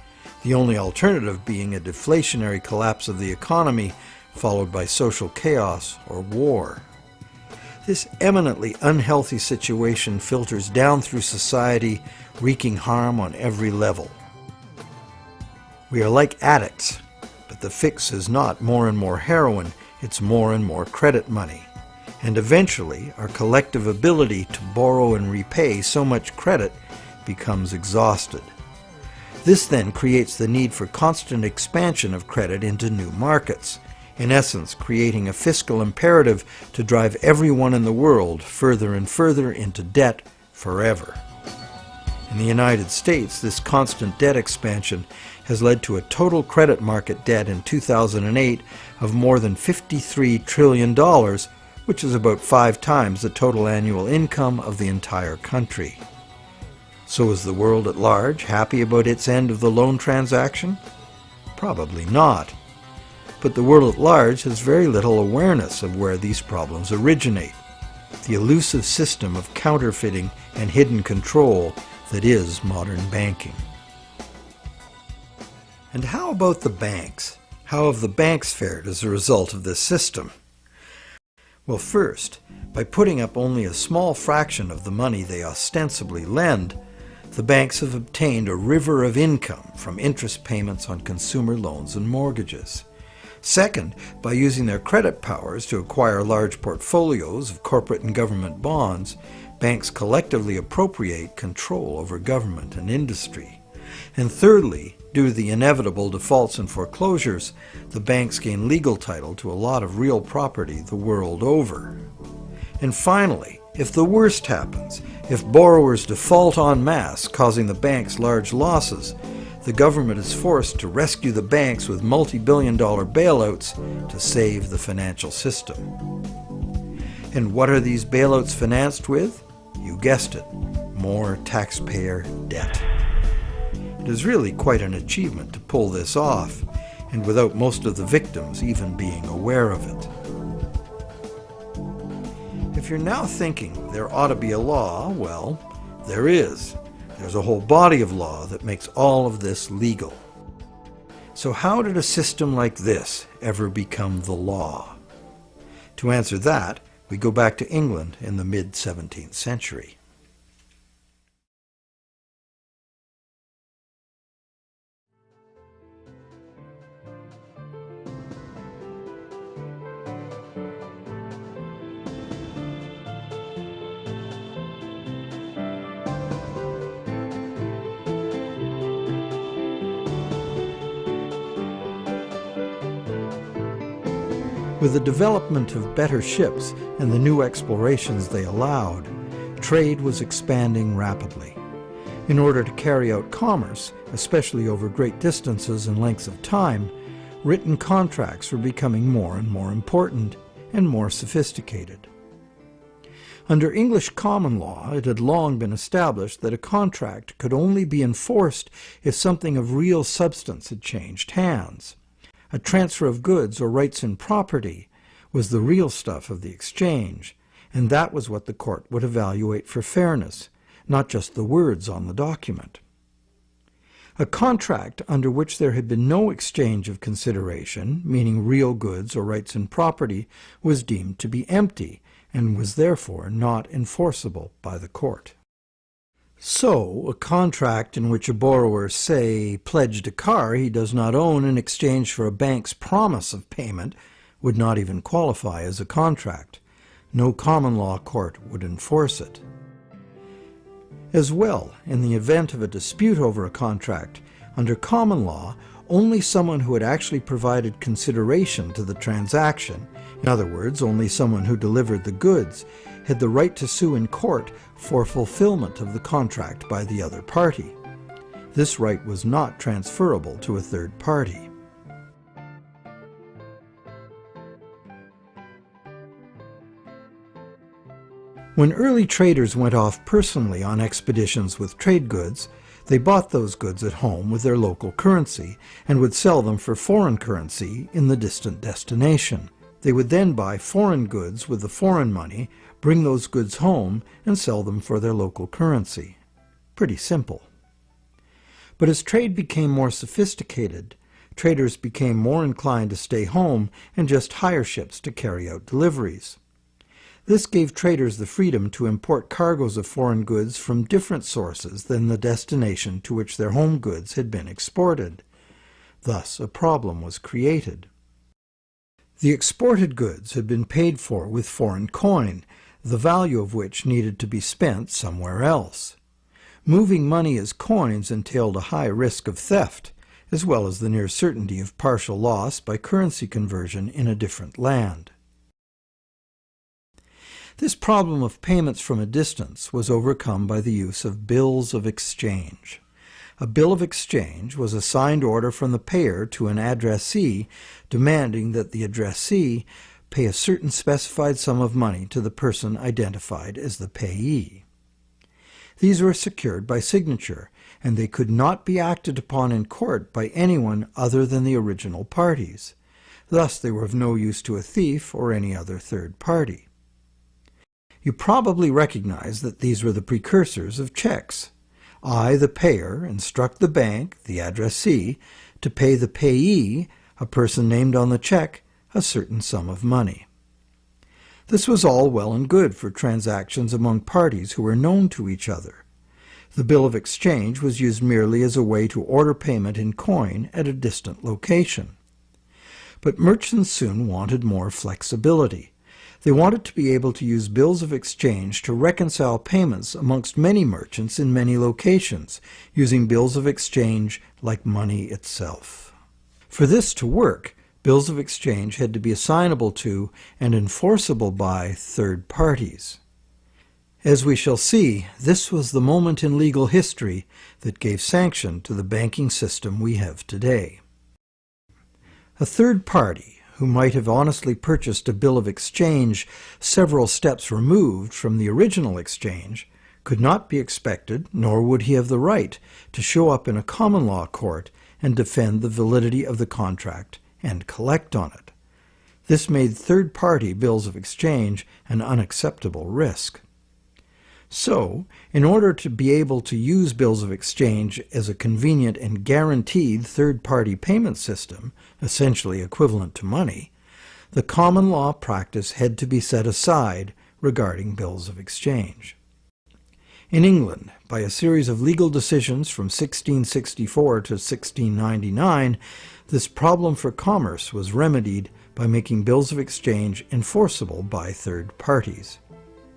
the only alternative being a deflationary collapse of the economy followed by social chaos or war. This eminently unhealthy situation filters down through society, wreaking harm on every level. We are like addicts, but the fix is not more and more heroin, it's more and more credit money. And eventually, our collective ability to borrow and repay so much credit becomes exhausted. This then creates the need for constant expansion of credit into new markets, in essence creating a fiscal imperative to drive everyone in the world further and further into debt forever. In the United States, this constant debt expansion has led to a total credit market debt in 2008 of more than $53 trillion, which is about 5 times the total annual income of the entire country. So is the world at large happy about its end of the loan transaction? Probably not. But the world at large has very little awareness of where these problems originate, the elusive system of counterfeiting and hidden control that is modern banking. And how about the banks? How have the banks fared as a result of this system? Well, first, by putting up only a small fraction of the money they ostensibly lend, the banks have obtained a river of income from interest payments on consumer loans and mortgages. Second, by using their credit powers to acquire large portfolios of corporate and government bonds, banks collectively appropriate control over government and industry. And thirdly, due to the inevitable defaults and foreclosures, the banks gain legal title to a lot of real property the world over. And finally, if the worst happens, if borrowers default en masse, causing the banks large losses, the government is forced to rescue the banks with multi-billion-dollar bailouts to save the financial system. And what are these bailouts financed with? You guessed it, more taxpayer debt. It is really quite an achievement to pull this off, and without most of the victims even being aware of it. If you're now thinking there ought to be a law, well, there is. There's a whole body of law that makes all of this legal. So how did a system like this ever become the law? To answer that, we go back to England in the mid-17th century. With the development of better ships and the new explorations they allowed, trade was expanding rapidly. In order to carry out commerce, especially over great distances and lengths of time, written contracts were becoming more and more important and more sophisticated. Under English common law, it had long been established that a contract could only be enforced if something of real substance had changed hands. A transfer of goods or rights in property was the real stuff of the exchange, and that was what the court would evaluate for fairness, not just the words on the document. A contract under which there had been no exchange of consideration, meaning real goods or rights in property, was deemed to be empty and was therefore not enforceable by the court. So, a contract in which a borrower, say, pledged a car he does not own in exchange for a bank's promise of payment would not even qualify as a contract. No common law court would enforce it. As well, in the event of a dispute over a contract, under common law, only someone who had actually provided consideration to the transaction, in other words, only someone who delivered the goods, had the right to sue in court for fulfillment of the contract by the other party. This right was not transferable to a third party. When early traders went off personally on expeditions with trade goods, they bought those goods at home with their local currency and would sell them for foreign currency in the distant destination. They would then buy foreign goods with the foreign money, bring those goods home, and sell them for their local currency. Pretty simple. But as trade became more sophisticated, traders became more inclined to stay home and just hire ships to carry out deliveries. This gave traders the freedom to import cargoes of foreign goods from different sources than the destination to which their home goods had been exported. Thus, a problem was created. The exported goods had been paid for with foreign coin, the value of which needed to be spent somewhere else. Moving money as coins entailed a high risk of theft, as well as the near certainty of partial loss by currency conversion in a different land. This problem of payments from a distance was overcome by the use of bills of exchange. A bill of exchange was a signed order from the payer to an addressee demanding that the addressee pay a certain specified sum of money to the person identified as the payee. These were secured by signature, and they could not be acted upon in court by anyone other than the original parties. Thus they were of no use to a thief or any other third party. You probably recognize that these were the precursors of checks. I, the payer, instruct the bank, the addressee, to pay the payee, a person named on the check, a certain sum of money. This was all well and good for transactions among parties who were known to each other. The bill of exchange was used merely as a way to order payment in coin at a distant location. But merchants soon wanted more flexibility. They wanted to be able to use bills of exchange to reconcile payments amongst many merchants in many locations, using bills of exchange like money itself. For this to work, bills of exchange had to be assignable to and enforceable by third parties. As we shall see, this was the moment in legal history that gave sanction to the banking system we have today. A third party, who might have honestly purchased a bill of exchange several steps removed from the original exchange, could not be expected, nor would he have the right, to show up in a common law court and defend the validity of the contract and collect on it. This made third-party bills of exchange an unacceptable risk. So, in order to be able to use bills of exchange as a convenient and guaranteed third-party payment system, essentially equivalent to money, the common law practice had to be set aside regarding bills of exchange. In England, by a series of legal decisions from 1664 to 1699, this problem for commerce was remedied by making bills of exchange enforceable by third parties.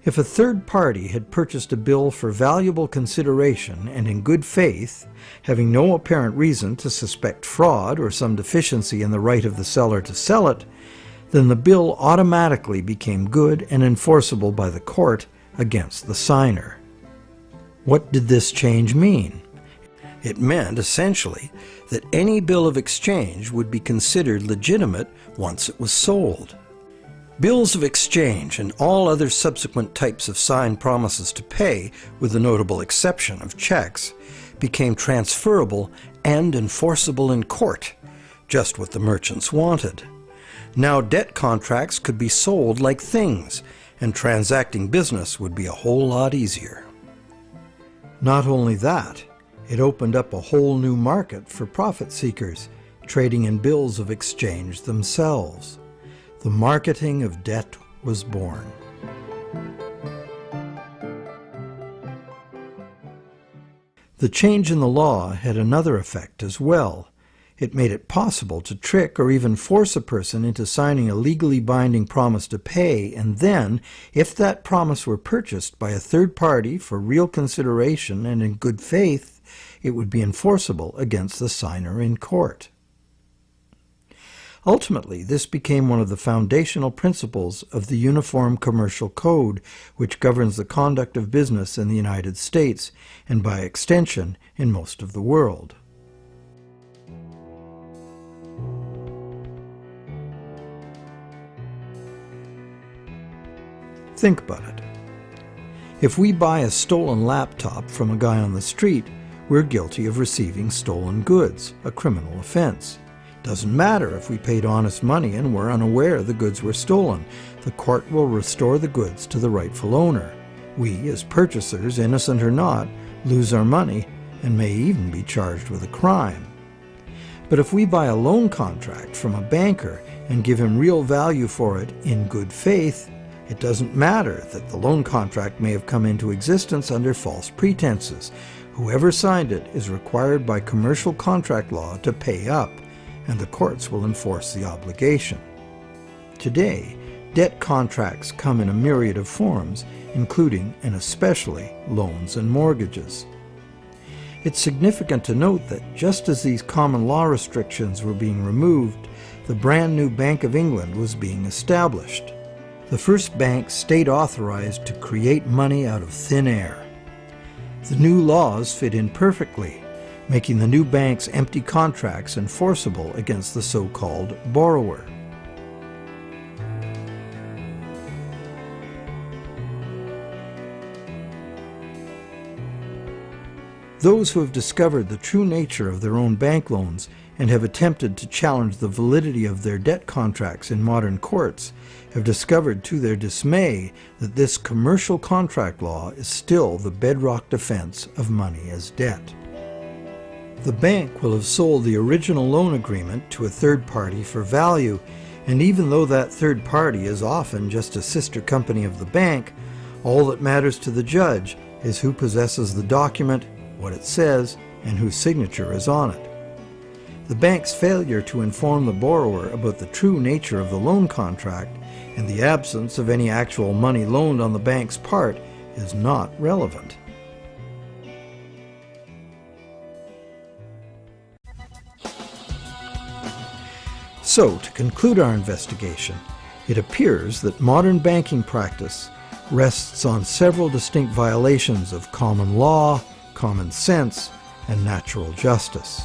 If a third party had purchased a bill for valuable consideration and in good faith, having no apparent reason to suspect fraud or some deficiency in the right of the seller to sell it, then the bill automatically became good and enforceable by the court against the signer. What did this change mean? It meant, essentially, that any bill of exchange would be considered legitimate once it was sold. Bills of exchange and all other subsequent types of signed promises to pay, with the notable exception of checks, became transferable and enforceable in court, just what the merchants wanted. Now debt contracts could be sold like things, and transacting business would be a whole lot easier. Not only that, it opened up a whole new market for profit seekers, trading in bills of exchange themselves. The marketing of debt was born. The change in the law had another effect as well. It made it possible to trick or even force a person into signing a legally binding promise to pay, and then, if that promise were purchased by a third party for real consideration and in good faith, it would be enforceable against the signer in court. Ultimately, this became one of the foundational principles of the Uniform Commercial Code, which governs the conduct of business in the United States, and by extension, in most of the world. Think about it. If we buy a stolen laptop from a guy on the street, we're guilty of receiving stolen goods, a criminal offense. Doesn't matter if we paid honest money and were unaware the goods were stolen. The court will restore the goods to the rightful owner. We, as purchasers, innocent or not, lose our money and may even be charged with a crime. But if we buy a loan contract from a banker and give him real value for it in good faith, it doesn't matter that the loan contract may have come into existence under false pretenses. Whoever signed it is required by commercial contract law to pay up, and the courts will enforce the obligation. Today, debt contracts come in a myriad of forms, including and especially loans and mortgages. It's significant to note that just as these common law restrictions were being removed, the brand new Bank of England was being established. The first bank state authorized to create money out of thin air. The new laws fit in perfectly, making the new bank's empty contracts enforceable against the so-called borrower. Those who have discovered the true nature of their own bank loans and have attempted to challenge the validity of their debt contracts in modern courts have discovered to their dismay that this commercial contract law is still the bedrock defense of money as debt. The bank will have sold the original loan agreement to a third party for value, and even though that third party is often just a sister company of the bank, all that matters to the judge is who possesses the document, what it says, and whose signature is on it. The bank's failure to inform the borrower about the true nature of the loan contract and the absence of any actual money loaned on the bank's part is not relevant. So, to conclude our investigation, it appears that modern banking practice rests on several distinct violations of common law, common sense, and natural justice.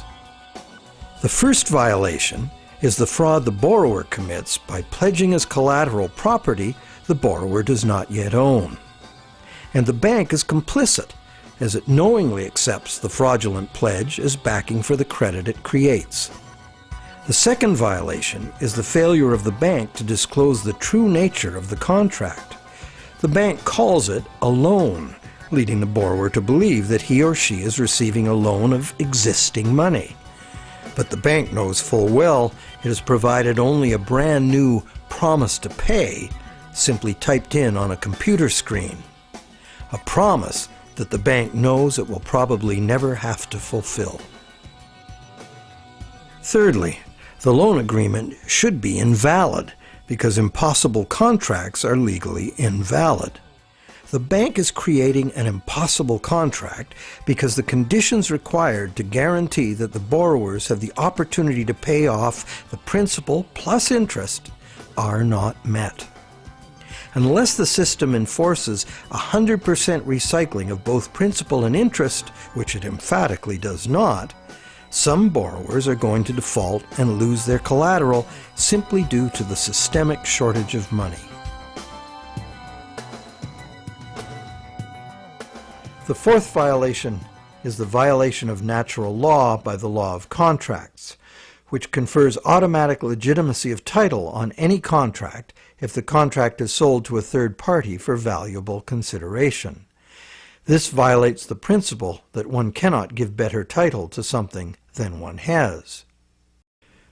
The first violation is the fraud the borrower commits by pledging as collateral property the borrower does not yet own. And the bank is complicit, as it knowingly accepts the fraudulent pledge as backing for the credit it creates. The second violation is the failure of the bank to disclose the true nature of the contract. The bank calls it a loan, leading the borrower to believe that he or she is receiving a loan of existing money. But the bank knows full well it has provided only a brand new promise to pay, simply typed in on a computer screen. A promise that the bank knows it will probably never have to fulfill. Thirdly, the loan agreement should be invalid because impossible contracts are legally invalid. The bank is creating an impossible contract because the conditions required to guarantee that the borrowers have the opportunity to pay off the principal plus interest are not met. Unless the system enforces 100% recycling of both principal and interest, which it emphatically does not, some borrowers are going to default and lose their collateral simply due to the systemic shortage of money. The fourth violation is the violation of natural law by the law of contracts, which confers automatic legitimacy of title on any contract if the contract is sold to a third party for valuable consideration. This violates the principle that one cannot give better title to something than one has.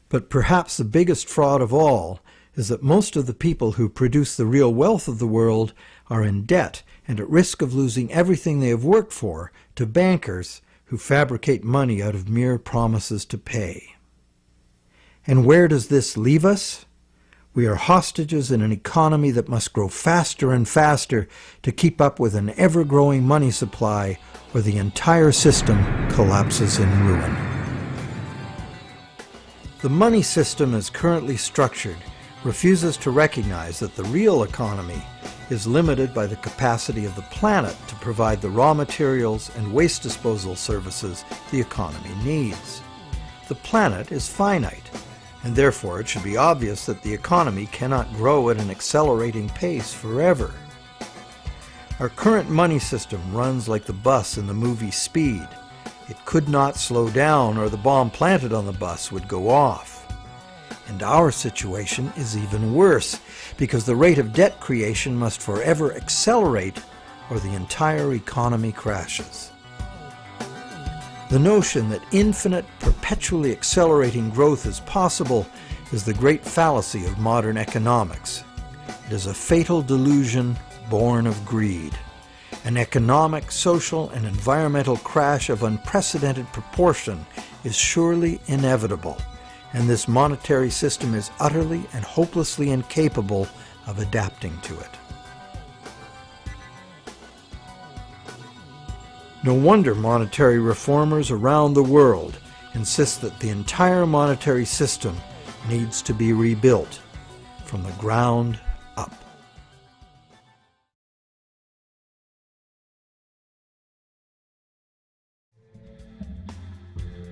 But perhaps the biggest fraud of all is that most of the people who produce the real wealth of the world are in debt and at risk of losing everything they have worked for to bankers who fabricate money out of mere promises to pay. And where does this leave us? We are hostages in an economy that must grow faster and faster to keep up with an ever-growing money supply, or the entire system collapses in ruin. The money system as currently structured refuses to recognize that the real economy is limited by the capacity of the planet to provide the raw materials and waste disposal services the economy needs. The planet is finite, and therefore it should be obvious that the economy cannot grow at an accelerating pace forever. Our current money system runs like the bus in the movie Speed. It could not slow down, or the bomb planted on the bus would go off. And our situation is even worse, because the rate of debt creation must forever accelerate, or the entire economy crashes. The notion that infinite, perpetually accelerating growth is possible is the great fallacy of modern economics. It is a fatal delusion born of greed. An economic, social, and environmental crash of unprecedented proportion is surely inevitable, and this monetary system is utterly and hopelessly incapable of adapting to it. No wonder monetary reformers around the world insist that the entire monetary system needs to be rebuilt from the ground up.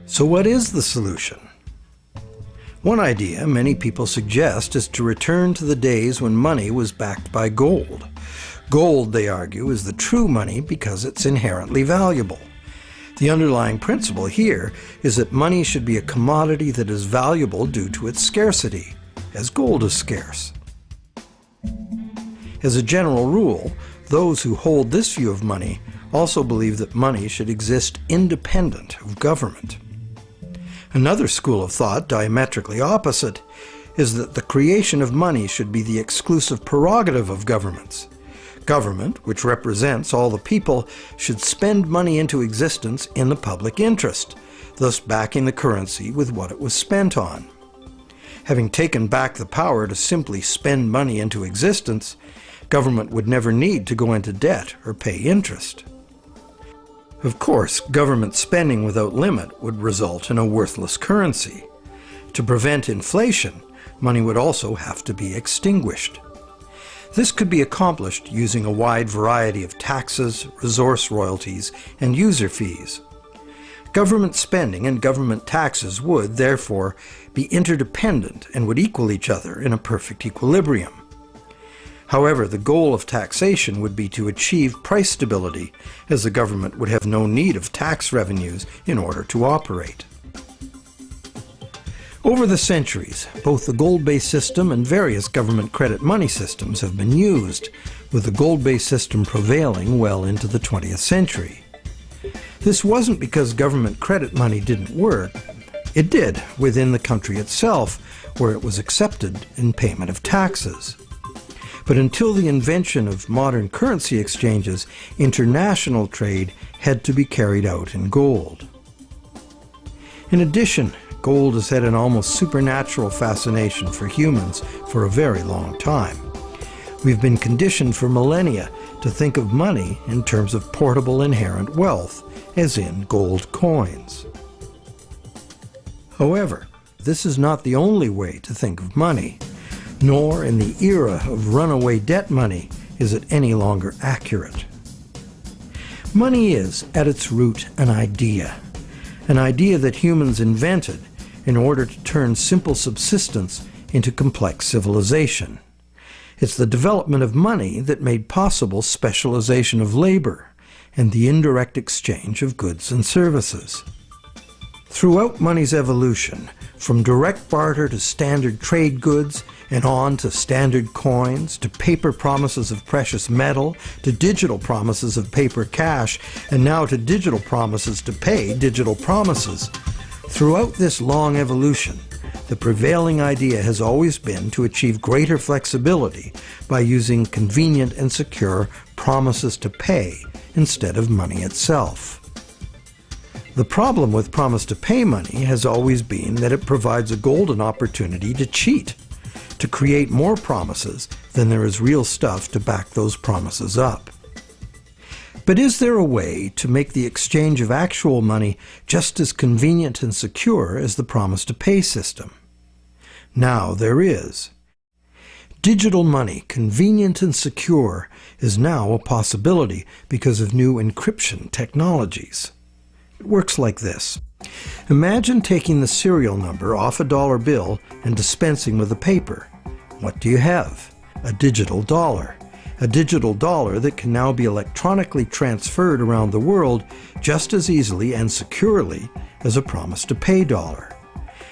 So what is the solution? One idea many people suggest is to return to the days when money was backed by gold. Gold, they argue, is the true money because it's inherently valuable. The underlying principle here is that money should be a commodity that is valuable due to its scarcity, as gold is scarce. As a general rule, those who hold this view of money also believe that money should exist independent of government. Another school of thought, diametrically opposite, is that the creation of money should be the exclusive prerogative of governments. Government, which represents all the people, should spend money into existence in the public interest, thus backing the currency with what it was spent on. Having taken back the power to simply spend money into existence, government would never need to go into debt or pay interest. Of course, government spending without limit would result in a worthless currency. To prevent inflation, money would also have to be extinguished. This could be accomplished using a wide variety of taxes, resource royalties, and user fees. Government spending and government taxes would, therefore, be interdependent and would equal each other in a perfect equilibrium. However, the goal of taxation would be to achieve price stability, as the government would have no need of tax revenues in order to operate. Over the centuries, both the gold-based system and various government credit money systems have been used, with the gold-based system prevailing well into the 20th century. This wasn't because government credit money didn't work. It did within the country itself, where it was accepted in payment of taxes. But until the invention of modern currency exchanges, international trade had to be carried out in gold. In addition, gold has had an almost supernatural fascination for humans for a very long time. We've been conditioned for millennia to think of money in terms of portable inherent wealth, as in gold coins. However, this is not the only way to think of money. Nor in the era of runaway debt money is it any longer accurate. Money is, at its root, an idea that humans invented in order to turn simple subsistence into complex civilization. It's the development of money that made possible specialization of labor and the indirect exchange of goods and services. Throughout money's evolution, from direct barter to standard trade goods, and on to standard coins, to paper promises of precious metal, to digital promises of paper cash, and now to digital promises to pay digital promises. Throughout this long evolution, the prevailing idea has always been to achieve greater flexibility by using convenient and secure promises to pay instead of money itself. The problem with promise to pay money has always been that it provides a golden opportunity to cheat, to create more promises than there is real stuff to back those promises up. But is there a way to make the exchange of actual money just as convenient and secure as the promise to pay system? Now there is. Digital money, convenient and secure, is now a possibility because of new encryption technologies. It works like this. Imagine taking the serial number off a dollar bill and dispensing with the paper. What do you have? A digital dollar. A digital dollar that can now be electronically transferred around the world just as easily and securely as a promise to pay dollar.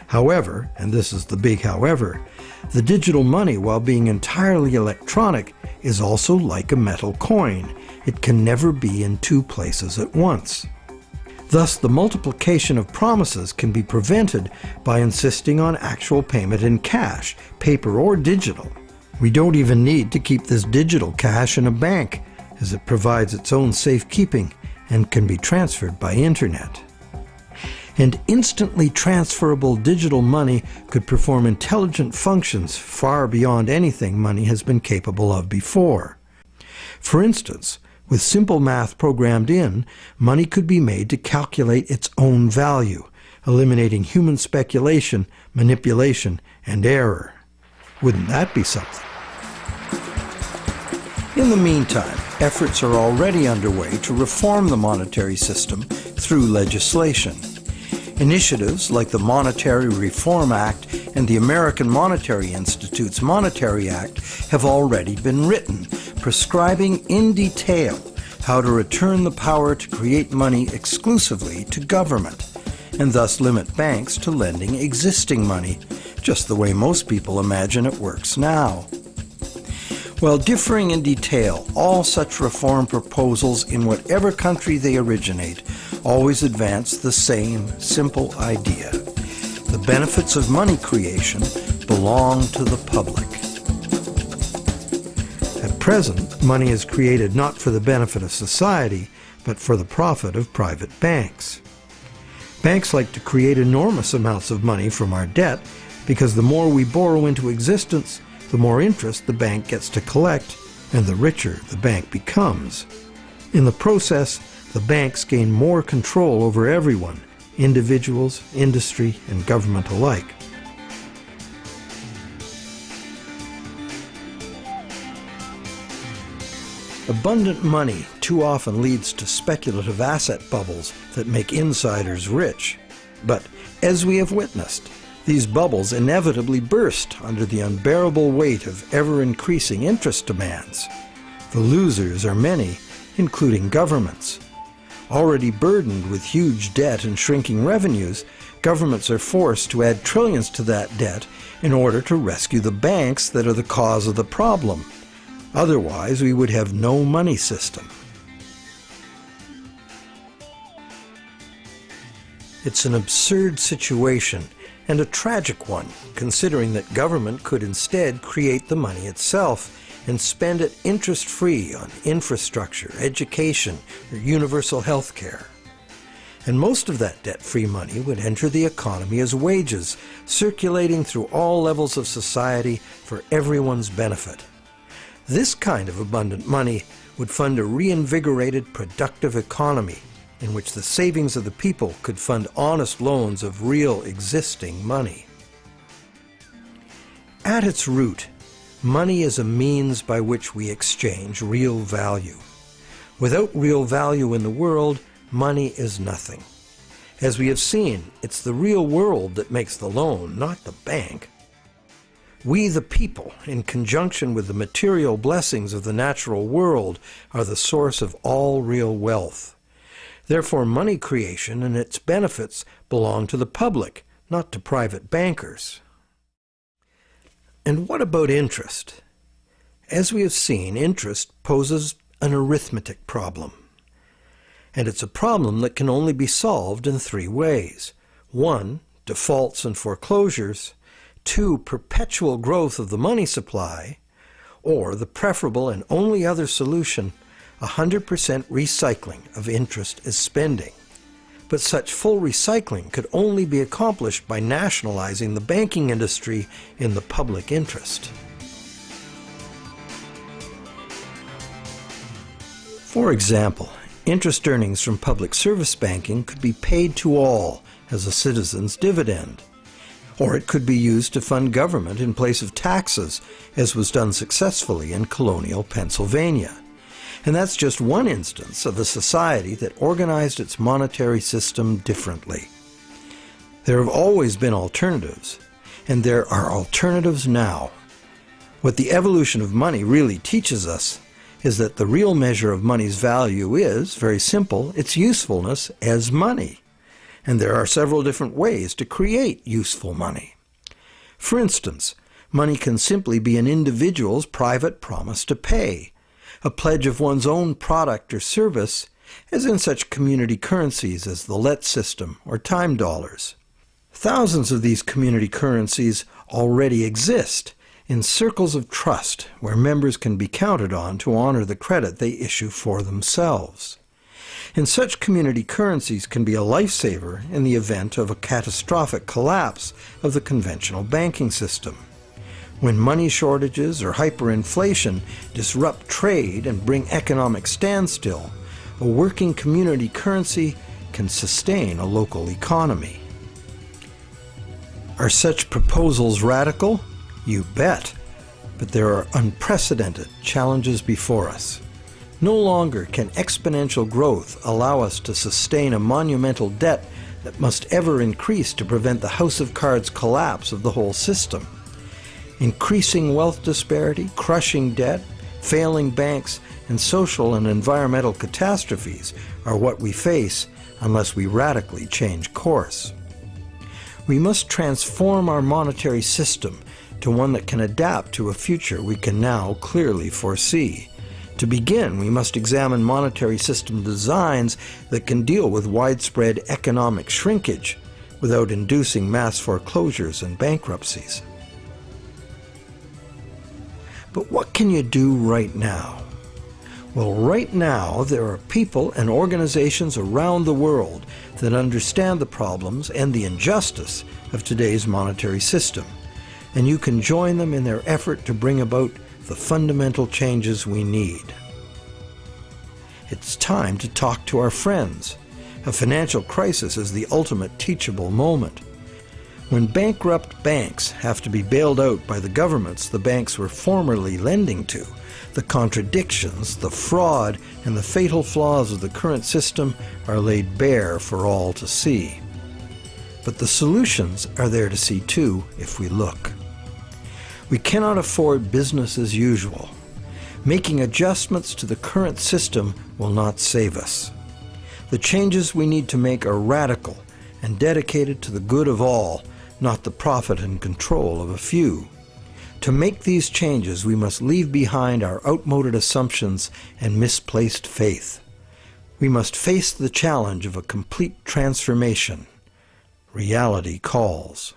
However, and this is the big however, the digital money, while being entirely electronic, is also like a metal coin. It can never be in two places at once. Thus, the multiplication of promises can be prevented by insisting on actual payment in cash, paper or digital. We don't even need to keep this digital cash in a bank, as it provides its own safekeeping and can be transferred by internet. And instantly transferable digital money could perform intelligent functions far beyond anything money has been capable of before. For instance, with simple math programmed in, money could be made to calculate its own value, eliminating human speculation, manipulation, and error. Wouldn't that be something? In the meantime, efforts are already underway to reform the monetary system through legislation. Initiatives like the Monetary Reform Act and the American Monetary Institute's Monetary Act have already been written, prescribing in detail how to return the power to create money exclusively to government, and thus limit banks to lending existing money, just the way most people imagine it works now. While differing in detail, all such reform proposals in whatever country they originate always advance the same simple idea. The benefits of money creation belong to the public. At present, money is created not for the benefit of society, but for the profit of private banks. Banks like to create enormous amounts of money from our debt because the more we borrow into existence, the more interest the bank gets to collect, and the richer the bank becomes. In the process, the banks gain more control over everyone, individuals, industry, and government alike. Abundant money too often leads to speculative asset bubbles that make insiders rich. But as we have witnessed, these bubbles inevitably burst under the unbearable weight of ever-increasing interest demands. The losers are many, including governments. Already burdened with huge debt and shrinking revenues, governments are forced to add trillions to that debt in order to rescue the banks that are the cause of the problem. Otherwise, we would have no money system. It's an absurd situation, and a tragic one, considering that government could instead create the money itself and spend it interest-free on infrastructure, education, or universal health care. And most of that debt-free money would enter the economy as wages, circulating through all levels of society for everyone's benefit. This kind of abundant money would fund a reinvigorated, productive economy in which the savings of the people could fund honest loans of real existing money. At its root, money is a means by which we exchange real value. Without real value in the world, money is nothing. As we have seen, it's the real world that makes the loan, not the bank. We, the people, in conjunction with the material blessings of the natural world, are the source of all real wealth. Therefore, money creation and its benefits belong to the public, not to private bankers. And what about interest? As we have seen, interest poses an arithmetic problem. And it's a problem that can only be solved in three ways. 1, defaults and foreclosures. 2, perpetual growth of the money supply. Or the preferable and only other solution, 100% recycling of interest as spending. But such full recycling could only be accomplished by nationalizing the banking industry in the public interest. For example, interest earnings from public service banking could be paid to all as a citizen's dividend. Or it could be used to fund government in place of taxes, as was done successfully in colonial Pennsylvania. And that's just one instance of a society that organized its monetary system differently. There have always been alternatives, and there are alternatives now. What the evolution of money really teaches us is that the real measure of money's value is, very simple, its usefulness as money. And there are several different ways to create useful money. For instance, money can simply be an individual's private promise to pay, a pledge of one's own product or service, as in such community currencies as the let system or time dollars. Thousands of these community currencies already exist in circles of trust where members can be counted on to honor the credit they issue for themselves. And such community currencies can be a lifesaver in the event of a catastrophic collapse of the conventional banking system. When money shortages or hyperinflation disrupt trade and bring economic standstill, a working community currency can sustain a local economy. Are such proposals radical? You bet. But there are unprecedented challenges before us. No longer can exponential growth allow us to sustain a monumental debt that must ever increase to prevent the house of cards collapse of the whole system. Increasing wealth disparity, crushing debt, failing banks, and social and environmental catastrophes are what we face unless we radically change course. We must transform our monetary system to one that can adapt to a future we can now clearly foresee. To begin, we must examine monetary system designs that can deal with widespread economic shrinkage without inducing mass foreclosures and bankruptcies. But what can you do right now? Well, right now there are people and organizations around the world that understand the problems and the injustice of today's monetary system, and you can join them in their effort to bring about the fundamental changes we need. It's time to talk to our friends. A financial crisis is the ultimate teachable moment. When bankrupt banks have to be bailed out by the governments the banks were formerly lending to, the contradictions, the fraud, and the fatal flaws of the current system are laid bare for all to see. But the solutions are there to see too if we look. We cannot afford business as usual. Making adjustments to the current system will not save us. The changes we need to make are radical and dedicated to the good of all, not the profit and control of a few. To make these changes, we must leave behind our outmoded assumptions and misplaced faith. We must face the challenge of a complete transformation. Reality calls.